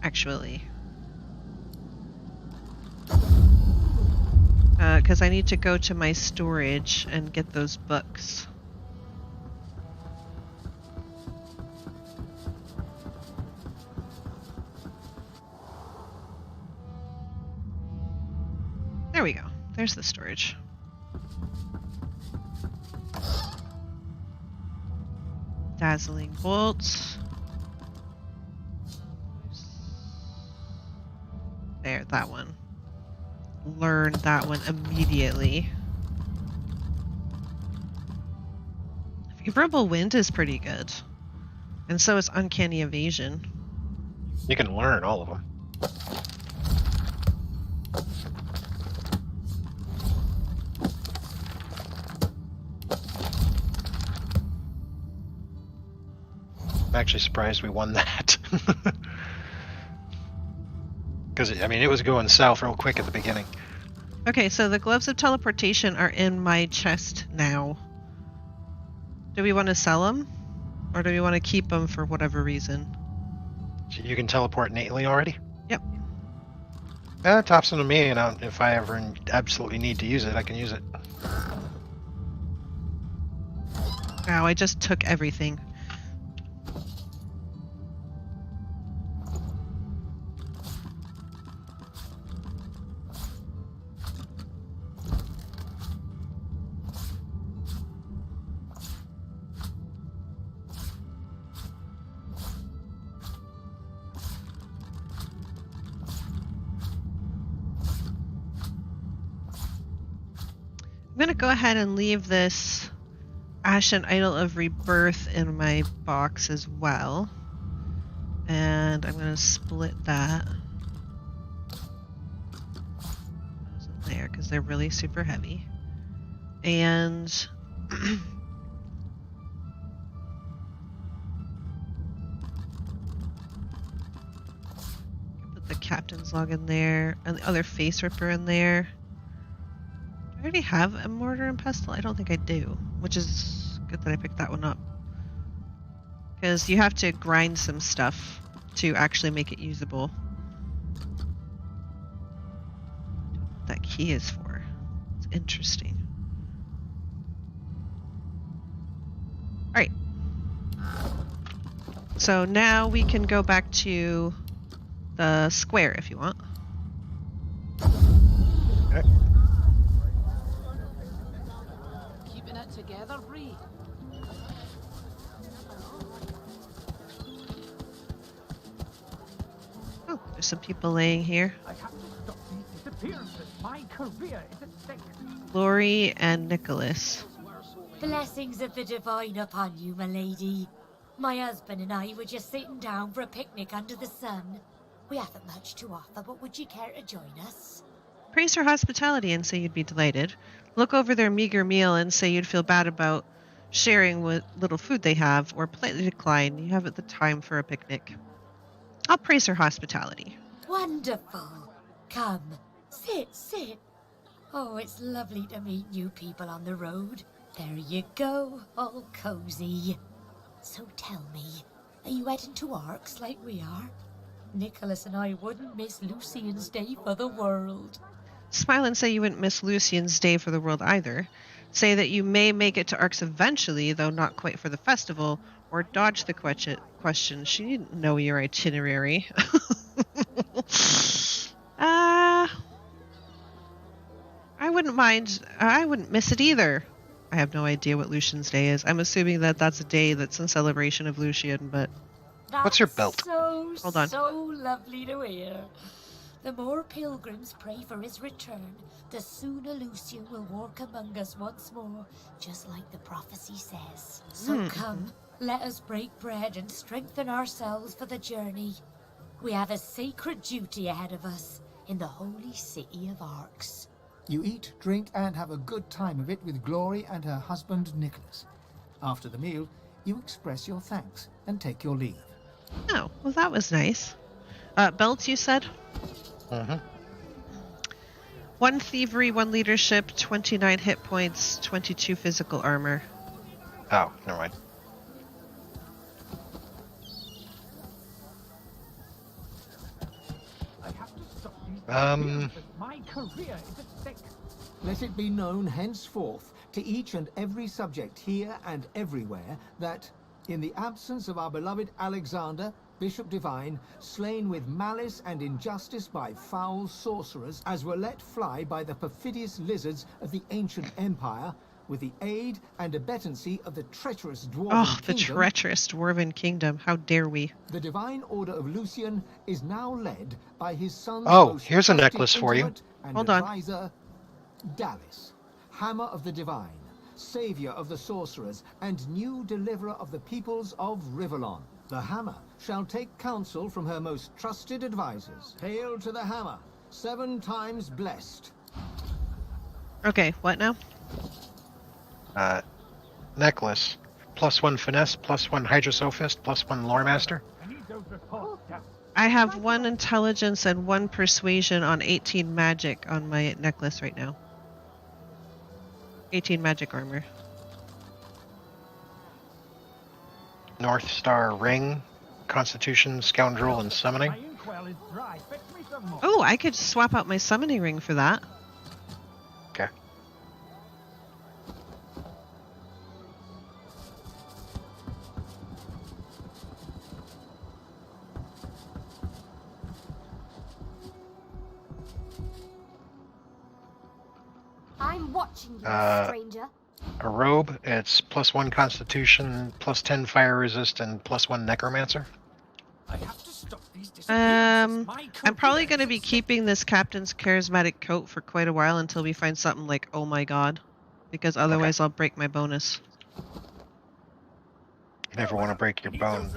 Actually. Because I need to go to my storage and get those books. There we go. There's the storage. Dazzling bolts. There, that one. Learn that one immediately. Favorable wind is pretty good. And so is uncanny evasion. You can learn all of them. I'm actually surprised we won that. Because, I mean, it was going south real quick at the beginning. Okay, so the gloves of teleportation are in my chest now. Do we want to sell them? Or do we want to keep them for whatever reason? So you can teleport innately already? Yep. Tops them to me, and if I ever absolutely need to use it, I can use it. Wow, I just took everything. I'm going to go ahead and leave this Ashen Idol of Rebirth in my box as well. And I'm going to split that. Those in there because they're really super heavy. And put the captain's log in there and the other face ripper in there. I already have a mortar and pestle? I don't think I do, which is good that I picked that one up. Because you have to grind some stuff to actually make it usable. I don't know what that key is for. It's interesting. Alright. So now we can go back to the square if you want. Okay. Together, Bree. Oh, there's some people laying here. I have to stop these disappearances. My career is at stake. Lori and Nicholas. Blessings of the divine upon you, my lady. My husband and I were just sitting down for a picnic under the sun. We haven't much to offer, but would you care to join us? Praise her hospitality and say you'd be delighted. Look over their meager meal and say you'd feel bad about sharing what little food they have, or politely decline. You haven't the time for a picnic. I'll praise her hospitality. Wonderful. Come, sit. Oh, it's lovely to meet new people on the road. There you go, all cozy. So tell me, are you heading to Arks like we are? Nicholas and I wouldn't miss Lucian's Day for the world. Smile and say you wouldn't miss Lucian's Day for the world either. Say that you may make it to Arks eventually, though not quite for the festival, or dodge the question. She didn't know your itinerary. I wouldn't mind. I wouldn't miss it either. I have no idea what Lucian's Day is. I'm assuming that that's a day that's in celebration of Lucian, but... What's your belt? Hold on. So lovely to hear. The more pilgrims pray for his return, the sooner Lucian will walk among us once more, just like the prophecy says. So come, let us break bread and strengthen ourselves for the journey. We have a sacred duty ahead of us in the holy city of Arx. You eat, drink, and have a good time of it with Glory and her husband Nicholas. After the meal, you express your thanks and take your leave. Oh, well, that was nice. Belts, you said? Mm-hmm. 1 thievery, 1 leadership, 29 hit points, 22 physical armor. Oh, never mind. My career is at stake. Let it be known henceforth to each and every subject here and everywhere that, in the absence of our beloved Alexander, Bishop Divine, slain with malice and injustice by foul sorcerers, as were let fly by the perfidious lizards of the ancient empire, with the aid and abettancy of the treacherous dwarven the kingdom, treacherous dwarven kingdom. How dare we? the divine order of Lucian is now led by his son's Oh, most here's a trusted necklace for you. intimate and Hold on. advisor, Dallas, Hammer of the Divine, savior of the sorcerers, and new deliverer of the peoples of Rivellon. The Hammer shall take counsel from her most trusted advisors. Hail to the Hammer, 7 times blessed. Okay, what now? Necklace. +1 finesse, +1 hydrosophist, +1 lore master. I have 1 intelligence and 1 persuasion on 18 magic on my necklace right now. 18 magic armor. North Star ring, Constitution, scoundrel, and summoning. Oh, I could swap out my summoning ring for that. Okay. I'm watching you, stranger. A robe, it's +1 Constitution, +10 fire resist, and +1 necromancer. I have to stop these I'm probably going to be keeping this captain's charismatic coat for quite a while until we find something like oh my god, because otherwise I'll break my bonus. You never want to break your bone.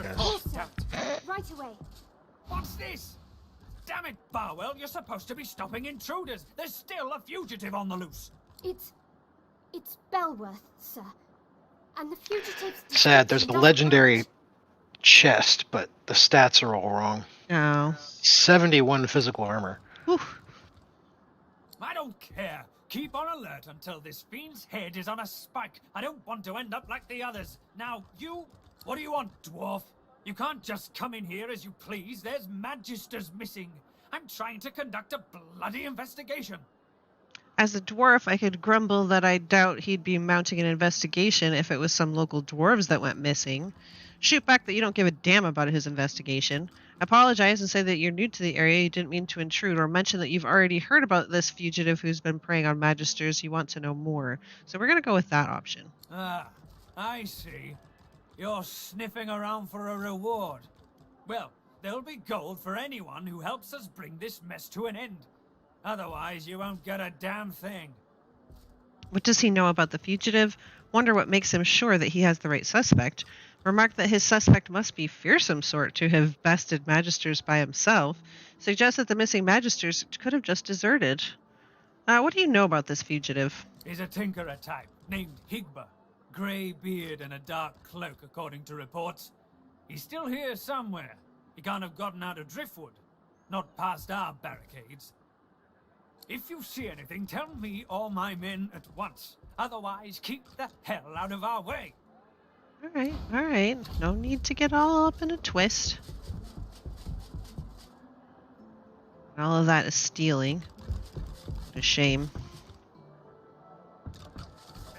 Right away. What's this? Damn it, Barwell, you're supposed to be stopping intruders. There's still a fugitive on the loose. It's Belworth, sir. And the fugitives... Sad, there's a legendary chest, but the stats are all wrong. No. 71 physical armor. Whew. I don't care. Keep on alert until this fiend's head is on a spike. I don't want to end up like the others. Now, you... What do you want, dwarf? You can't just come in here as you please. There's magisters missing. I'm trying to conduct a bloody investigation. As a dwarf, I could grumble that I doubt he'd be mounting an investigation if it was some local dwarves that went missing. Shoot back that you don't give a damn about his investigation. Apologize and say that you're new to the area, you didn't mean to intrude, or mention that you've already heard about this fugitive who's been preying on magisters, you want to know more. So we're going to go with that option. Ah, I see. You're sniffing around for a reward. Well, there'll be gold for anyone who helps us bring this mess to an end. Otherwise, you won't get a damn thing. What does he know about the fugitive? Wonder what makes him sure that he has the right suspect. Remark that his suspect must be fearsome sort to have bested magisters by himself. Suggest that the missing magisters could have just deserted. What do you know about this fugitive? He's a tinkerer type, named Higba. Grey beard and a dark cloak, according to reports. He's still here somewhere. He can't have gotten out of Driftwood. Not past our barricades. If you see anything, tell me or my men at once. Otherwise, keep the hell out of our way. Alright. No need to get all up in a twist. All of that is stealing. What a shame.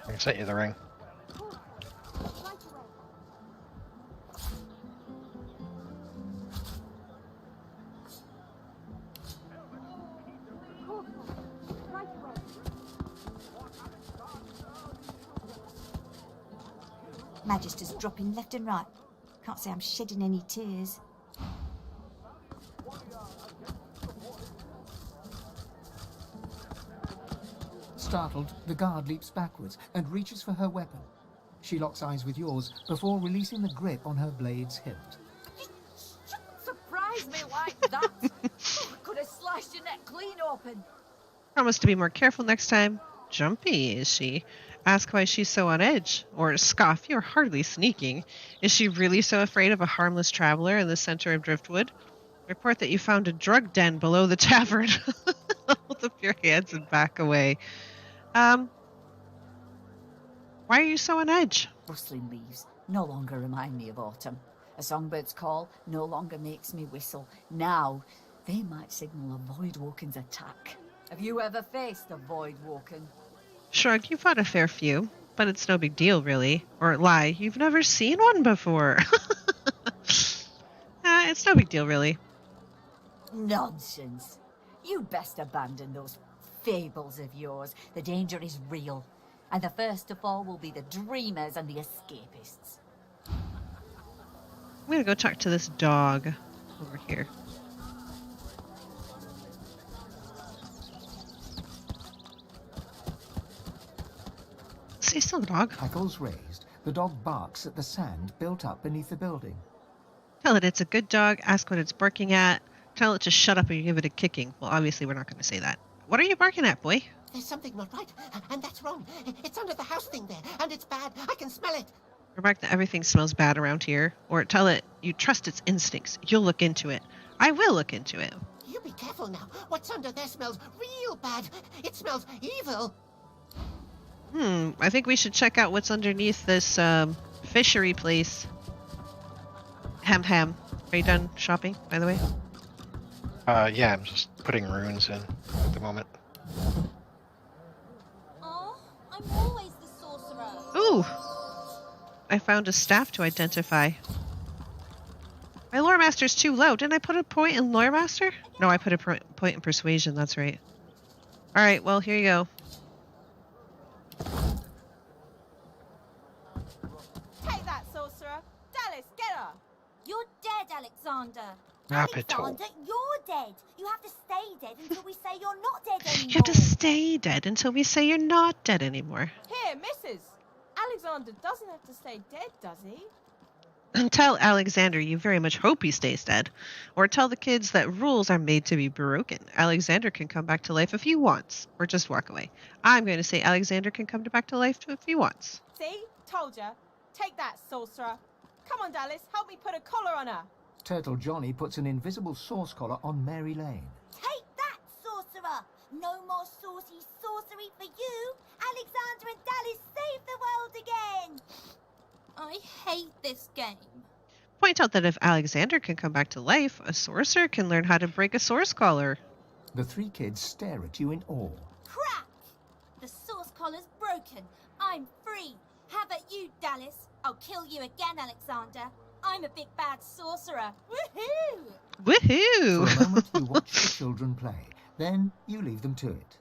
I sent you the ring. Magisters dropping left and right. Can't say I'm shedding any tears. Startled, the guard leaps backwards and reaches for her weapon. She locks eyes with yours before releasing the grip on her blade's hilt. Surprise me, white that? Oh, I could have sliced your neck clean open. Promise to be more careful next time. Jumpy, is she? Ask why she's so on edge. Or scoff, you're hardly sneaking. Is she really so afraid of a harmless traveler in the center of Driftwood? Report that you found a drug den below the tavern. Hold up your hands and back away. Why are you so on edge? Rustling leaves no longer remind me of autumn. A songbird's call no longer makes me whistle. Now, they might signal a Voidwoken's attack. Have you ever faced a Voidwoken? Shrug, you fought a fair few, but it's no big deal, really. Or lie, you've never seen one before. It's no big deal, really. Nonsense. You best abandon those fables of yours. The danger is real. And the first to fall will be the dreamers and the escapists. I'm gonna go talk to this dog over here. Stay still, dog. Hackles raised, the dog barks at the sand built up beneath the building. Tell it it's a good dog, ask what it's barking at, tell it to shut up or you give it a kicking. Well, obviously we're not going to say that. What are you barking at, boy? There's something not right, and that's wrong. It's under the house thing there, and it's bad. I can smell it. Remark that everything smells bad around here, or tell it you trust its instincts. You'll look into it. I will look into it. You be careful now. What's under there smells real bad. It smells evil. I think we should check out what's underneath this fishery place. Ham. Are you done shopping, by the way? Yeah, I'm just putting runes in at the moment. Oh, I'm always the sorcerer. Ooh! I found a staff to identify. My lore master's too low. Didn't I put a point in lore master? No, I put a point in persuasion, that's right. Alright, well, here you go. Take that, sorcerer. Dallas, get her. You're dead, Alexander. Rapito. Alexander, you're dead. You have to stay dead until we say you're not dead anymore. You have to stay dead until we say you're not dead anymore. Here, Mrs. Alexander doesn't have to stay dead, does he? And tell Alexander you very much hope he stays dead. Or tell the kids that rules are made to be broken. Alexander can come back to life if he wants. Or just walk away. I'm going to say Alexander can come back to life if he wants. See? Told ya. Take that, sorcerer. Come on, Dallas. Help me put a collar on her. Turtle Johnny puts an invisible source collar on Mary Lane. Take that, sorcerer. No more saucy sorcery for you. Alexander and Dallas save the world again. I hate this game. Point out that if Alexander can come back to life, a sorcerer can learn how to break a source collar. The three kids stare at you in awe. Crack! The source collar's broken. I'm free. How about you, Dallas? I'll kill you again, Alexander. I'm a big bad sorcerer. Woohoo! Woohoo! For a moment you watch the children play. Then you leave them to it.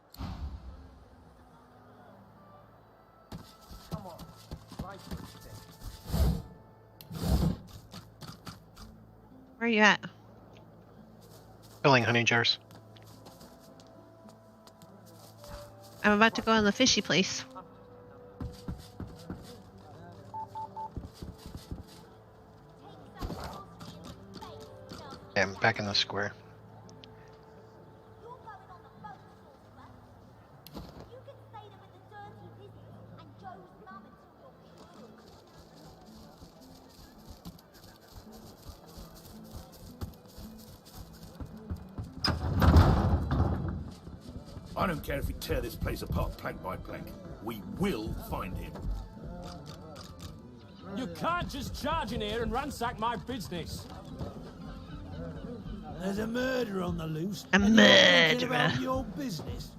Where are you at? Filling honey jars. I'm about to go in the fishy place. Yeah, I'm back in the square. I don't care if we tear this place apart plank by plank. We will find him. You can't just charge in here and ransack my business. There's a murderer on the loose. A and you're thinking murderer. about your business.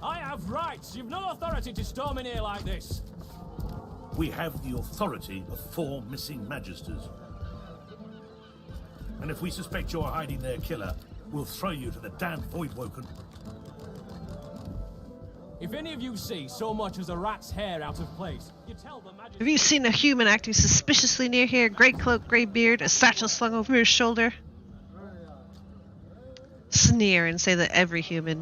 I have rights. You've no authority to storm in here like this. We have the authority of 4 missing magisters. And if we suspect you're hiding their killer, we'll throw you to the damned Voidwoken. If any of you see so much as a rat's hair out of place, you tell the magistrate. Have you seen a human acting suspiciously near here? Grey cloak, grey beard, a satchel slung over his shoulder? Sneer and say that everything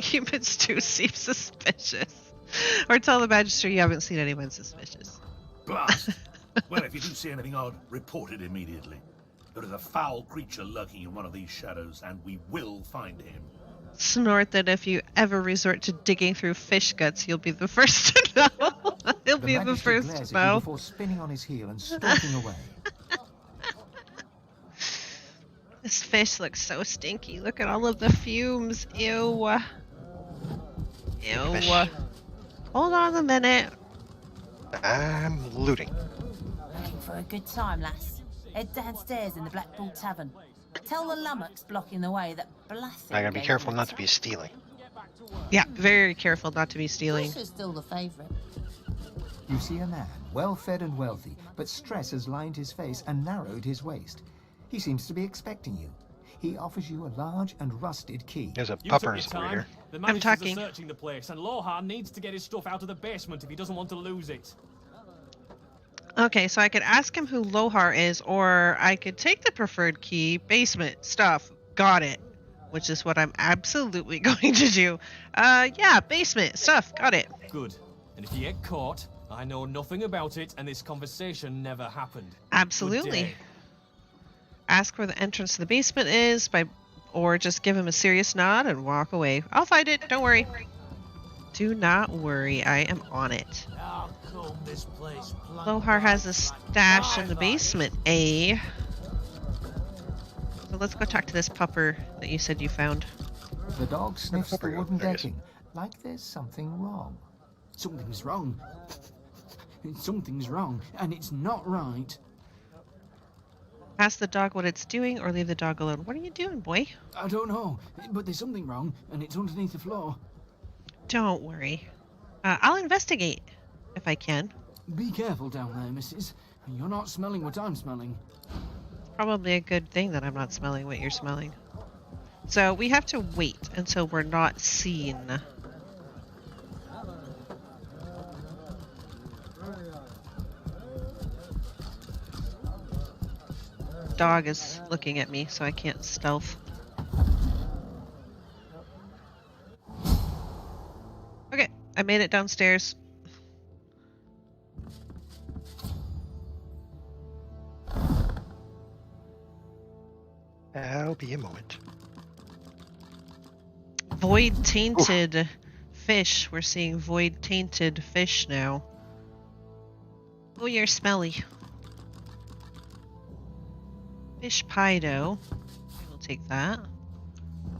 humans do seems suspicious. Or tell the magistrate you haven't seen anyone suspicious. Blast! Well, if you do see anything odd, report it immediately. There is a foul creature lurking in one of these shadows, and we will find him. Snort that if you ever resort to digging through fish guts, you'll be the first to know. He'll be the Magister first glares to at you know. before spinning on his heel and stalking away. This fish looks so stinky. Look at all of the fumes. Ew. Ew. Fish. Hold on a minute. I'm looting. Looking for a good time, lass. Head downstairs in the Black Bull Tavern. Tell the lummox blocking the way that Blasting. I gotta be careful not to be stealing. Yeah, very careful not to be stealing. Fish is still the favourite. You see a man, well-fed and wealthy, but stress has lined his face and narrowed his waist. He seems to be expecting you. He offers you a large and rusted key. There's a You took puppers your over time. here. The I'm managers talking. are searching the place, and Lohan needs to get his stuff out of the basement if he doesn't want to lose it. Okay, so I could ask him who Lohar is, or I could take the preferred key, basement, stuff, got it. Which is what I'm absolutely going to do. Yeah, basement, stuff, got it. Good. And if you get caught, I know nothing about it, and this conversation never happened. Absolutely. Good day. Ask where the entrance to the basement is, or just give him a serious nod and walk away. I'll find it, don't worry. Do not worry, I am on it. I'll comb this place Lohar has a stash in the basement, eh? So let's go talk to this pupper that you said you found. The dog sniffs the wooden There he is. decking, like there's something wrong. Something's wrong. Something's wrong, and it's not right. Ask the dog what it's doing or leave the dog alone. What are you doing, boy? I don't know, but there's something wrong, and it's underneath the floor. Don't worry. I'll investigate, if I can. Be careful down there, missus. You're not smelling what I'm smelling. Probably a good thing that I'm not smelling what you're smelling. So we have to wait until we're not seen. Dog is looking at me, so I can't stealth. Okay, I made it downstairs. I'll be a moment. Void tainted fish. We're seeing void tainted fish now. Oh, you're smelly. Fish pie dough. We'll take that.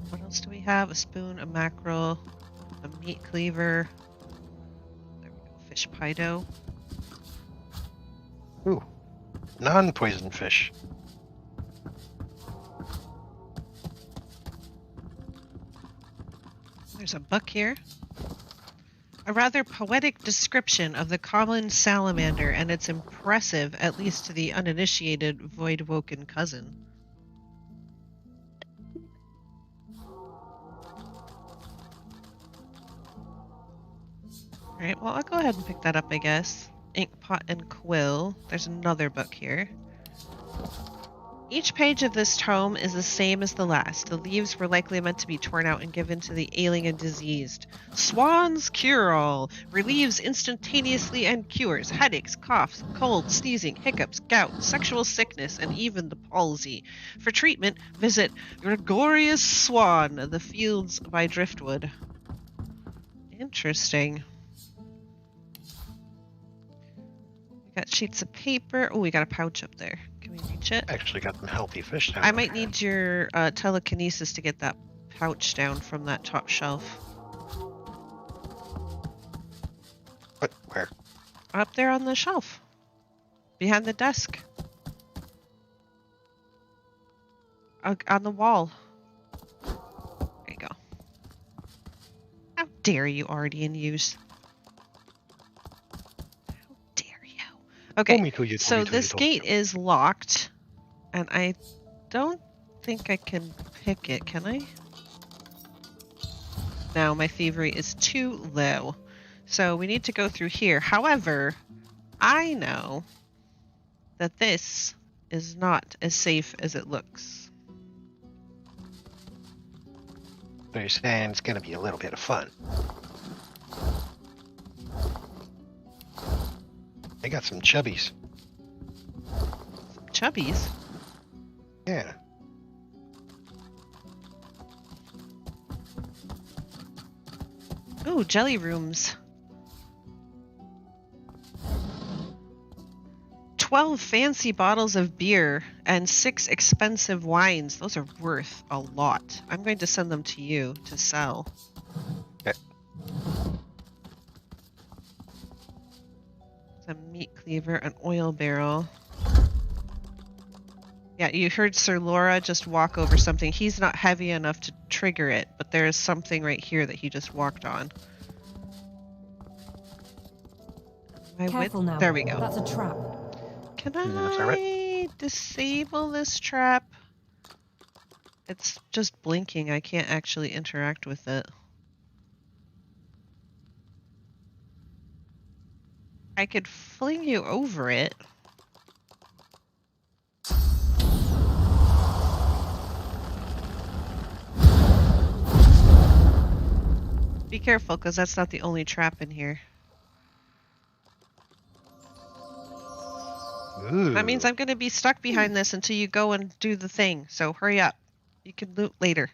What else do we have? A spoon, a mackerel, a meat cleaver. There we go. Fish pie dough. Ooh, non-poison fish. There's a book here. A rather poetic description of the common salamander and its impressive, at least to the uninitiated, void-woken cousin. Alright, well, I'll go ahead and pick that up, I guess. Ink pot and quill. There's another book here. Each page of this tome is the same as the last. The leaves were likely meant to be torn out and given to the ailing and diseased. Swan's Cure-All relieves instantaneously and cures headaches, coughs, colds, sneezing, hiccups, gout, sexual sickness, and even the palsy. For treatment, visit Gregorius Swan, the fields by Driftwood. Interesting. We got sheets of paper. Oh, we got a pouch up there. Can we reach it? Actually got some healthy fish down I there. might need your telekinesis to get that pouch down from that top shelf. What? Where? Up there on the shelf. Behind the desk. On the wall. There you go. How dare you, already in use. Okay, so this gate is locked, and I don't think I can pick it, can I? No, my thievery is too low. So we need to go through here. However, I know that this is not as safe as it looks. So you're saying it's going to be a little bit of fun. They got some chubbies. Chubbies? Yeah. Ooh, jelly rooms. 12 fancy bottles of beer and 6 expensive wines. Those are worth a lot. I'm going to send them to you to sell. Okay. Some meat cleaver, an oil barrel. Yeah, you heard Sir Laura just walk over something. He's not heavy enough to trigger it, but there is something right here that he just walked on. Careful now. There we go. That's a trap. Can I disable this trap? It's just blinking. I can't actually interact with it. I could fling you over it. Be careful, because that's not the only trap in here. Ooh. That means I'm going to be stuck behind this until you go and do the thing. So hurry up. You can loot later.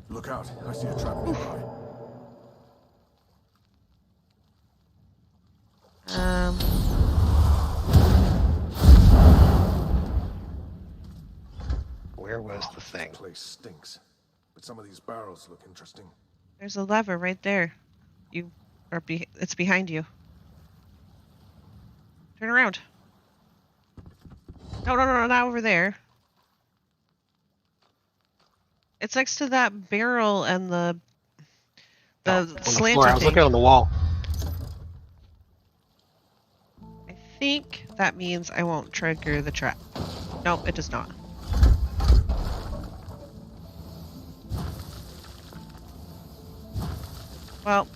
Look out, I see a trap nearby. Where was the thing? This place stinks, but some of these barrels look interesting. There's a lever right there. It's behind you. Turn around. No, not over there. It's next to that barrel and the slanted floor. I was looking on the wall. I think that means I won't trigger the trap. No, it does not. Well.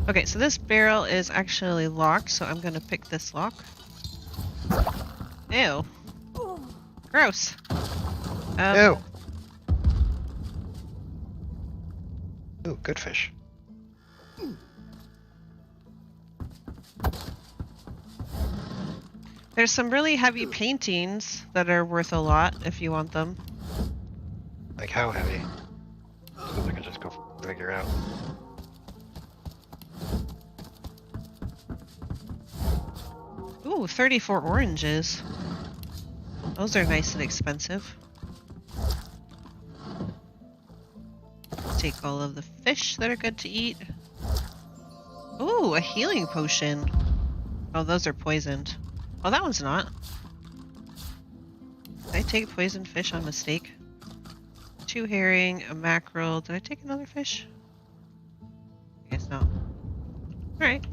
Okay, so this barrel is actually locked, so I'm gonna pick this lock. Ew. Gross. Ew. Ooh, good fish. There's some really heavy paintings that are worth a lot if you want them. Like how heavy? So I can just go figure out. Ooh, 34 oranges. Those are nice and expensive. Take all of the fish that are good to eat. Ooh, a healing potion. Oh, those are poisoned. Oh, that one's not. Did I take poisoned fish on mistake? 2 herring, a mackerel. Did I take another fish? I guess not. Alright.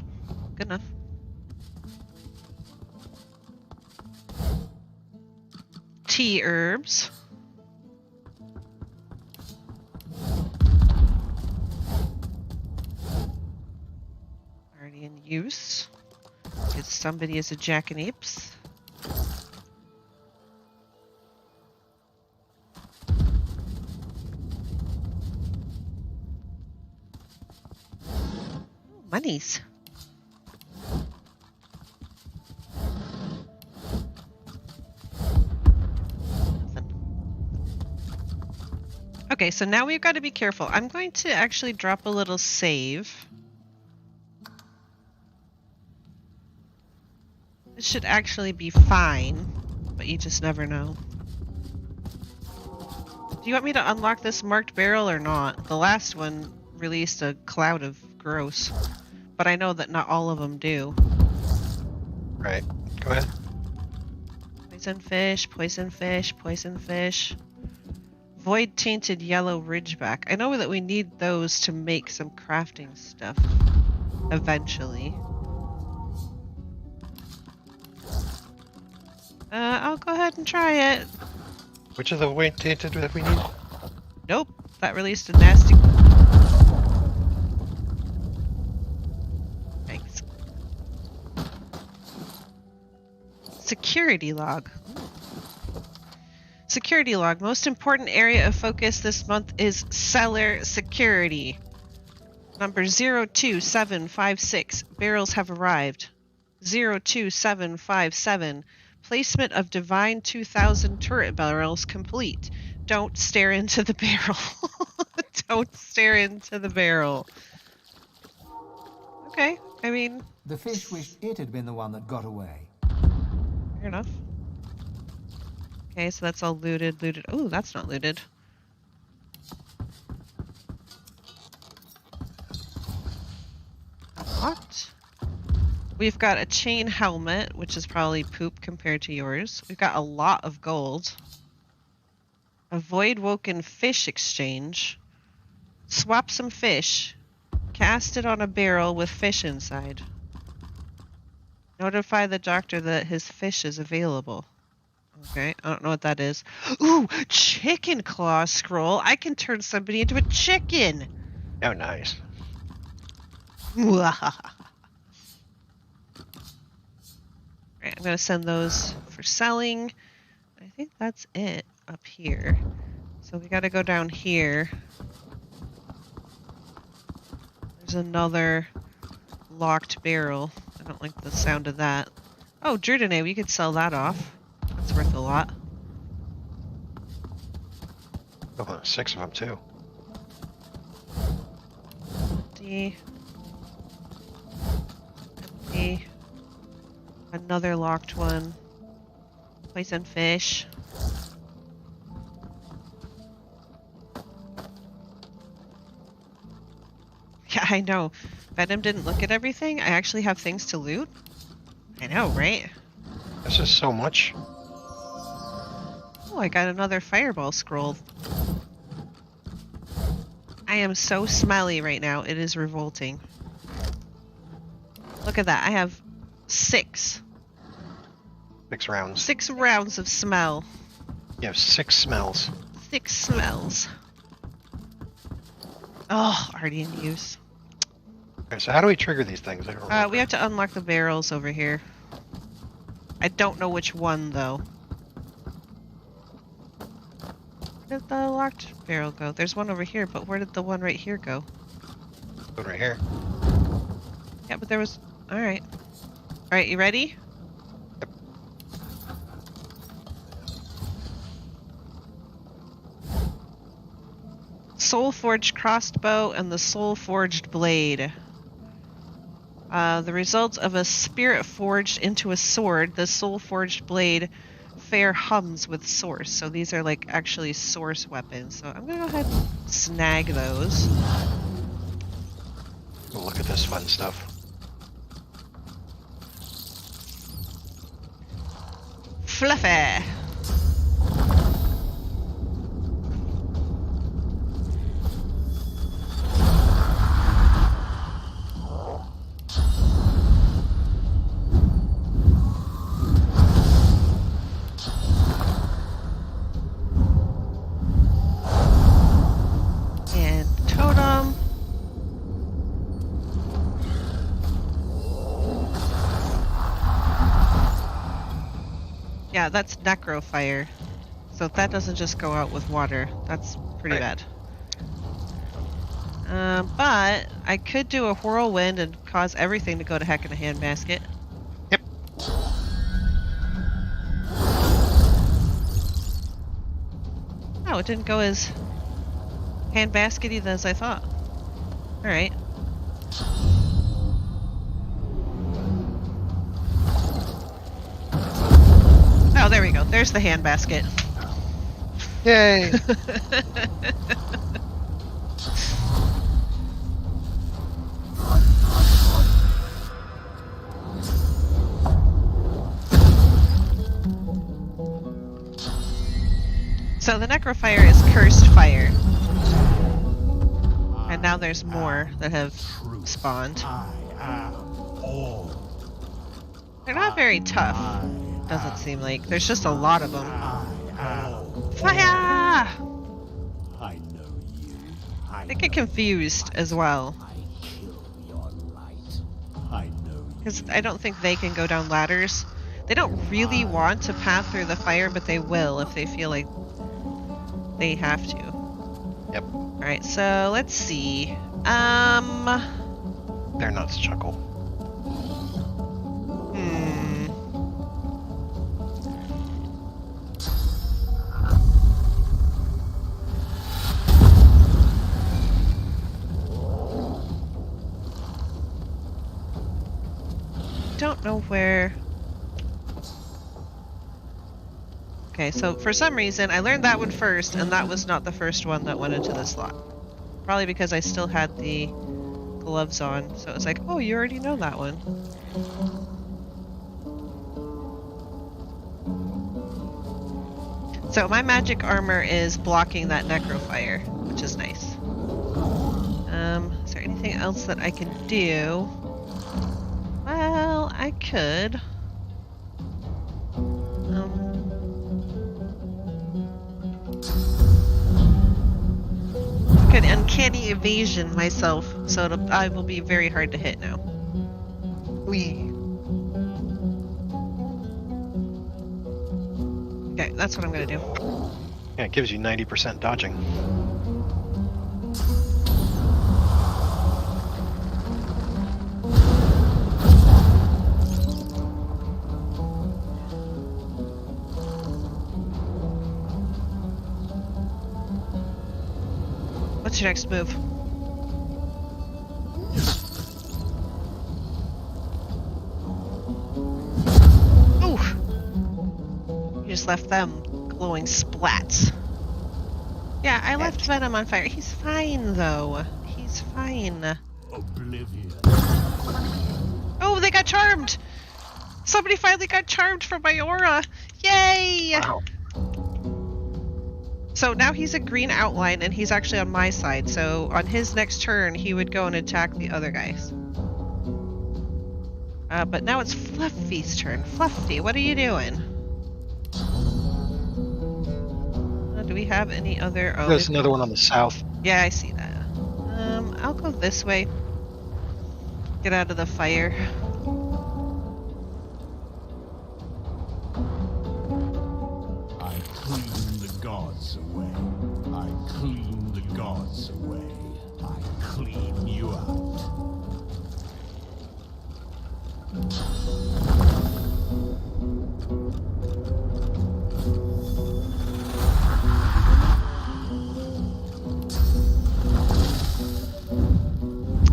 Good enough. Tea herbs. Already in use. Because somebody is a jackanapes. Monies. Okay, so now we've got to be careful. I'm going to actually drop a little save. It should actually be fine, but you just never know. Do you want me to unlock this marked barrel or not? The last one released a cloud of gross, but I know that not all of them do. Right, go ahead. Poison fish, poison fish, poison fish. Void tainted yellow ridgeback. I know that we need those to make some crafting stuff eventually. I'll go ahead and try it. Which of the weight tainted that we need? Nope, that released a nasty. Thanks. Security log. Security log. Most important area of focus this month is cellar security. Number 02756. Barrels have arrived. 02757. Placement of Divine 2000 turret barrels complete. Don't stare into the barrel. Don't stare into the barrel. Okay, I mean... The fish wished it had been the one that got away. Fair enough. Okay, so that's all looted. Ooh, that's not looted. What? We've got a chain helmet, which is probably poop compared to yours. We've got a lot of gold. A void-woken fish exchange. Swap some fish. Cast it on a barrel with fish inside. Notify the doctor that his fish is available. Okay, I don't know what that is. Ooh, chicken claw scroll. I can turn somebody into a chicken. Oh, nice. Alright, I'm going to send those for selling. I think that's it up here. So we got to go down here. There's another locked barrel. I don't like the sound of that. Oh, Drudene, we could sell that off. That's worth a lot. Oh, 6 of them, too. Empty. Empty. Another locked one. Poison fish. Yeah, I know. Venom didn't look at everything. I actually have things to loot. I know, right? This is so much. Oh, I got another fireball scroll. I am so smelly right now. It is revolting. Look at that. I have 6. 6 rounds. 6 rounds of smell. You have 6 smells. 6 smells. Oh, already in use. Okay, so how do we trigger these things? I don't remember. We have to unlock the barrels over here. I don't know which one, though. Where did the locked barrel go? There's one over here, but where did the one right here go? One right here. Yeah, but there was... Alright. Alright, you ready? Yep. Soul Forged crossbow and the Soul Forged blade. The result of a spirit forged into a sword, the Soul Forged blade fair hums with source. So these are like actually source weapons. So I'm gonna go ahead and snag those. Oh, look at this fun stuff. Fluffy. And totem. Yeah, that's necrofire. So that doesn't just go out with water. That's pretty bad. But I could do a whirlwind and cause everything to go to heck in a handbasket. Yep. Oh, it didn't go as handbaskety as I thought. Alright. Oh, there we go. There's the handbasket. Yay! So the necrofire is cursed fire. And now there's more that have spawned. I am all. They're not very tough. I Doesn't seem like. There's just a lot of them. Fire! I know you. I get confused as well. I know Because I don't think they can go down ladders. They don't really want to path through the fire, but they will if they feel like they have to. Yep. Alright, so let's see. They're nuts, Chuckle. Don't know where. Okay, so for some reason I learned that one first, and that was not the first one that went into the slot. Probably because I still had the gloves on, so it was like, oh, you already know that one. So my magic armor is blocking that necrofire, which is nice. Is there anything else that I can do? Well, I could. Could uncanny evasion myself, so I will be very hard to hit now. Wee. Okay, that's what I'm gonna do. Yeah, it gives you 90% dodging. What's your next move? Ooh! You just left them glowing splats. Yeah, I left Venom on fire. He's fine, though. He's fine. Oblivion. Oh, they got charmed! Somebody finally got charmed from my aura! Yay! Wow. So now he's a green outline, and he's actually on my side, so on his next turn, he would go and attack the other guys. But now it's Fluffy's turn. Fluffy, what are you doing? Do we have any other... Oh, There's another one on the south. Yeah, I see that. I'll go this way. Get out of the fire. I clean the gods away. I clean the gods away. I clean you out.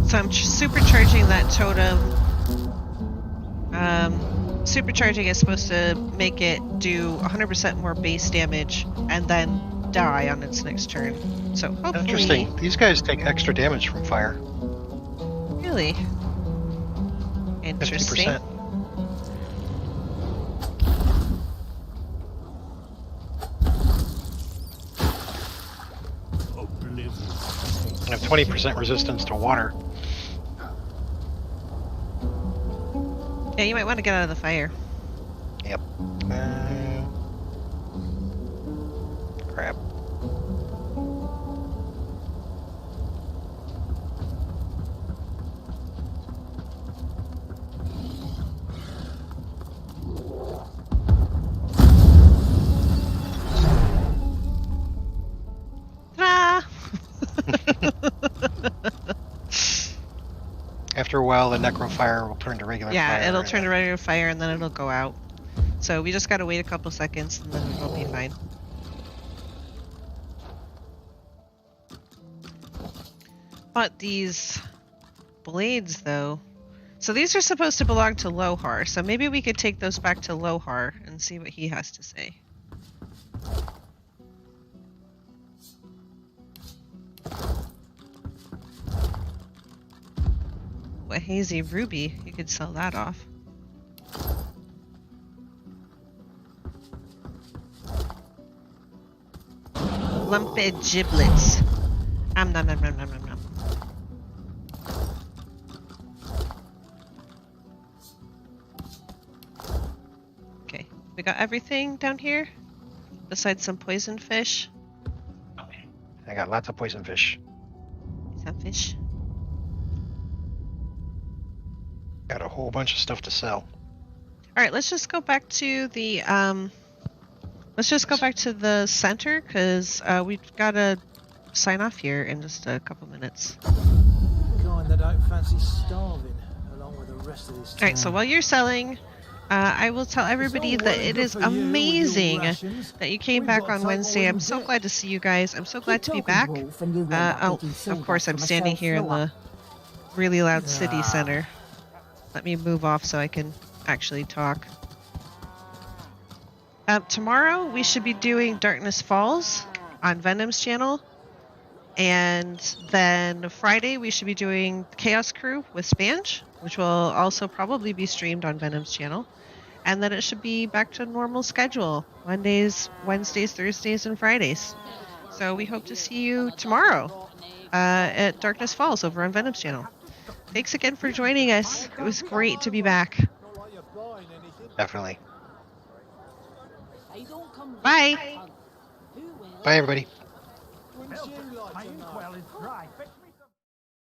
So I'm supercharging that totem. Supercharging is supposed to make it do 100% more base damage and then die on its next turn. So hopefully... Interesting. These guys take extra damage from fire. Really? Interesting. 50%. I have 20% resistance to water. Yeah, you might want to get out of the fire. Yep. Crap. Ta-da! After a while, the necrofire will turn to regular fire. Yeah, it'll turn to regular fire and then it'll go out. So we just gotta wait a couple seconds and then it'll be fine. But these blades, though... So these are supposed to belong to Lohar, so maybe we could take those back to Lohar and see what he has to say. A hazy ruby, you could sell that off. Lumped giblets. Nom nom nom nom nom nom. Okay, We got everything down here? Besides some poison fish? I got lots of poison fish. Some fish. Got a whole bunch of stuff to sell. Alright, let's just go back to the center, because we've got to sign off here in just a couple minutes. Kind that don't fancy starving along with the rest of this town. Alright, so while you're selling, I will tell everybody that it is amazing that you came back on Wednesday. I'm so glad to see you guys. I'm so glad to be back. Of course, I'm standing here in the really loud city center. Let me move off so I can actually talk. Tomorrow, we should be doing Darkness Falls on Venom's channel. And then Friday, we should be doing Chaos Crew with Spange, which will also probably be streamed on Venom's channel. And then it should be back to normal schedule. Mondays, Wednesdays, Thursdays, and Fridays. So we hope to see you tomorrow at Darkness Falls over on Venom's channel. Thanks again for joining us. It was great to be back. Definitely. Bye. Bye, everybody. My inkwell is dry.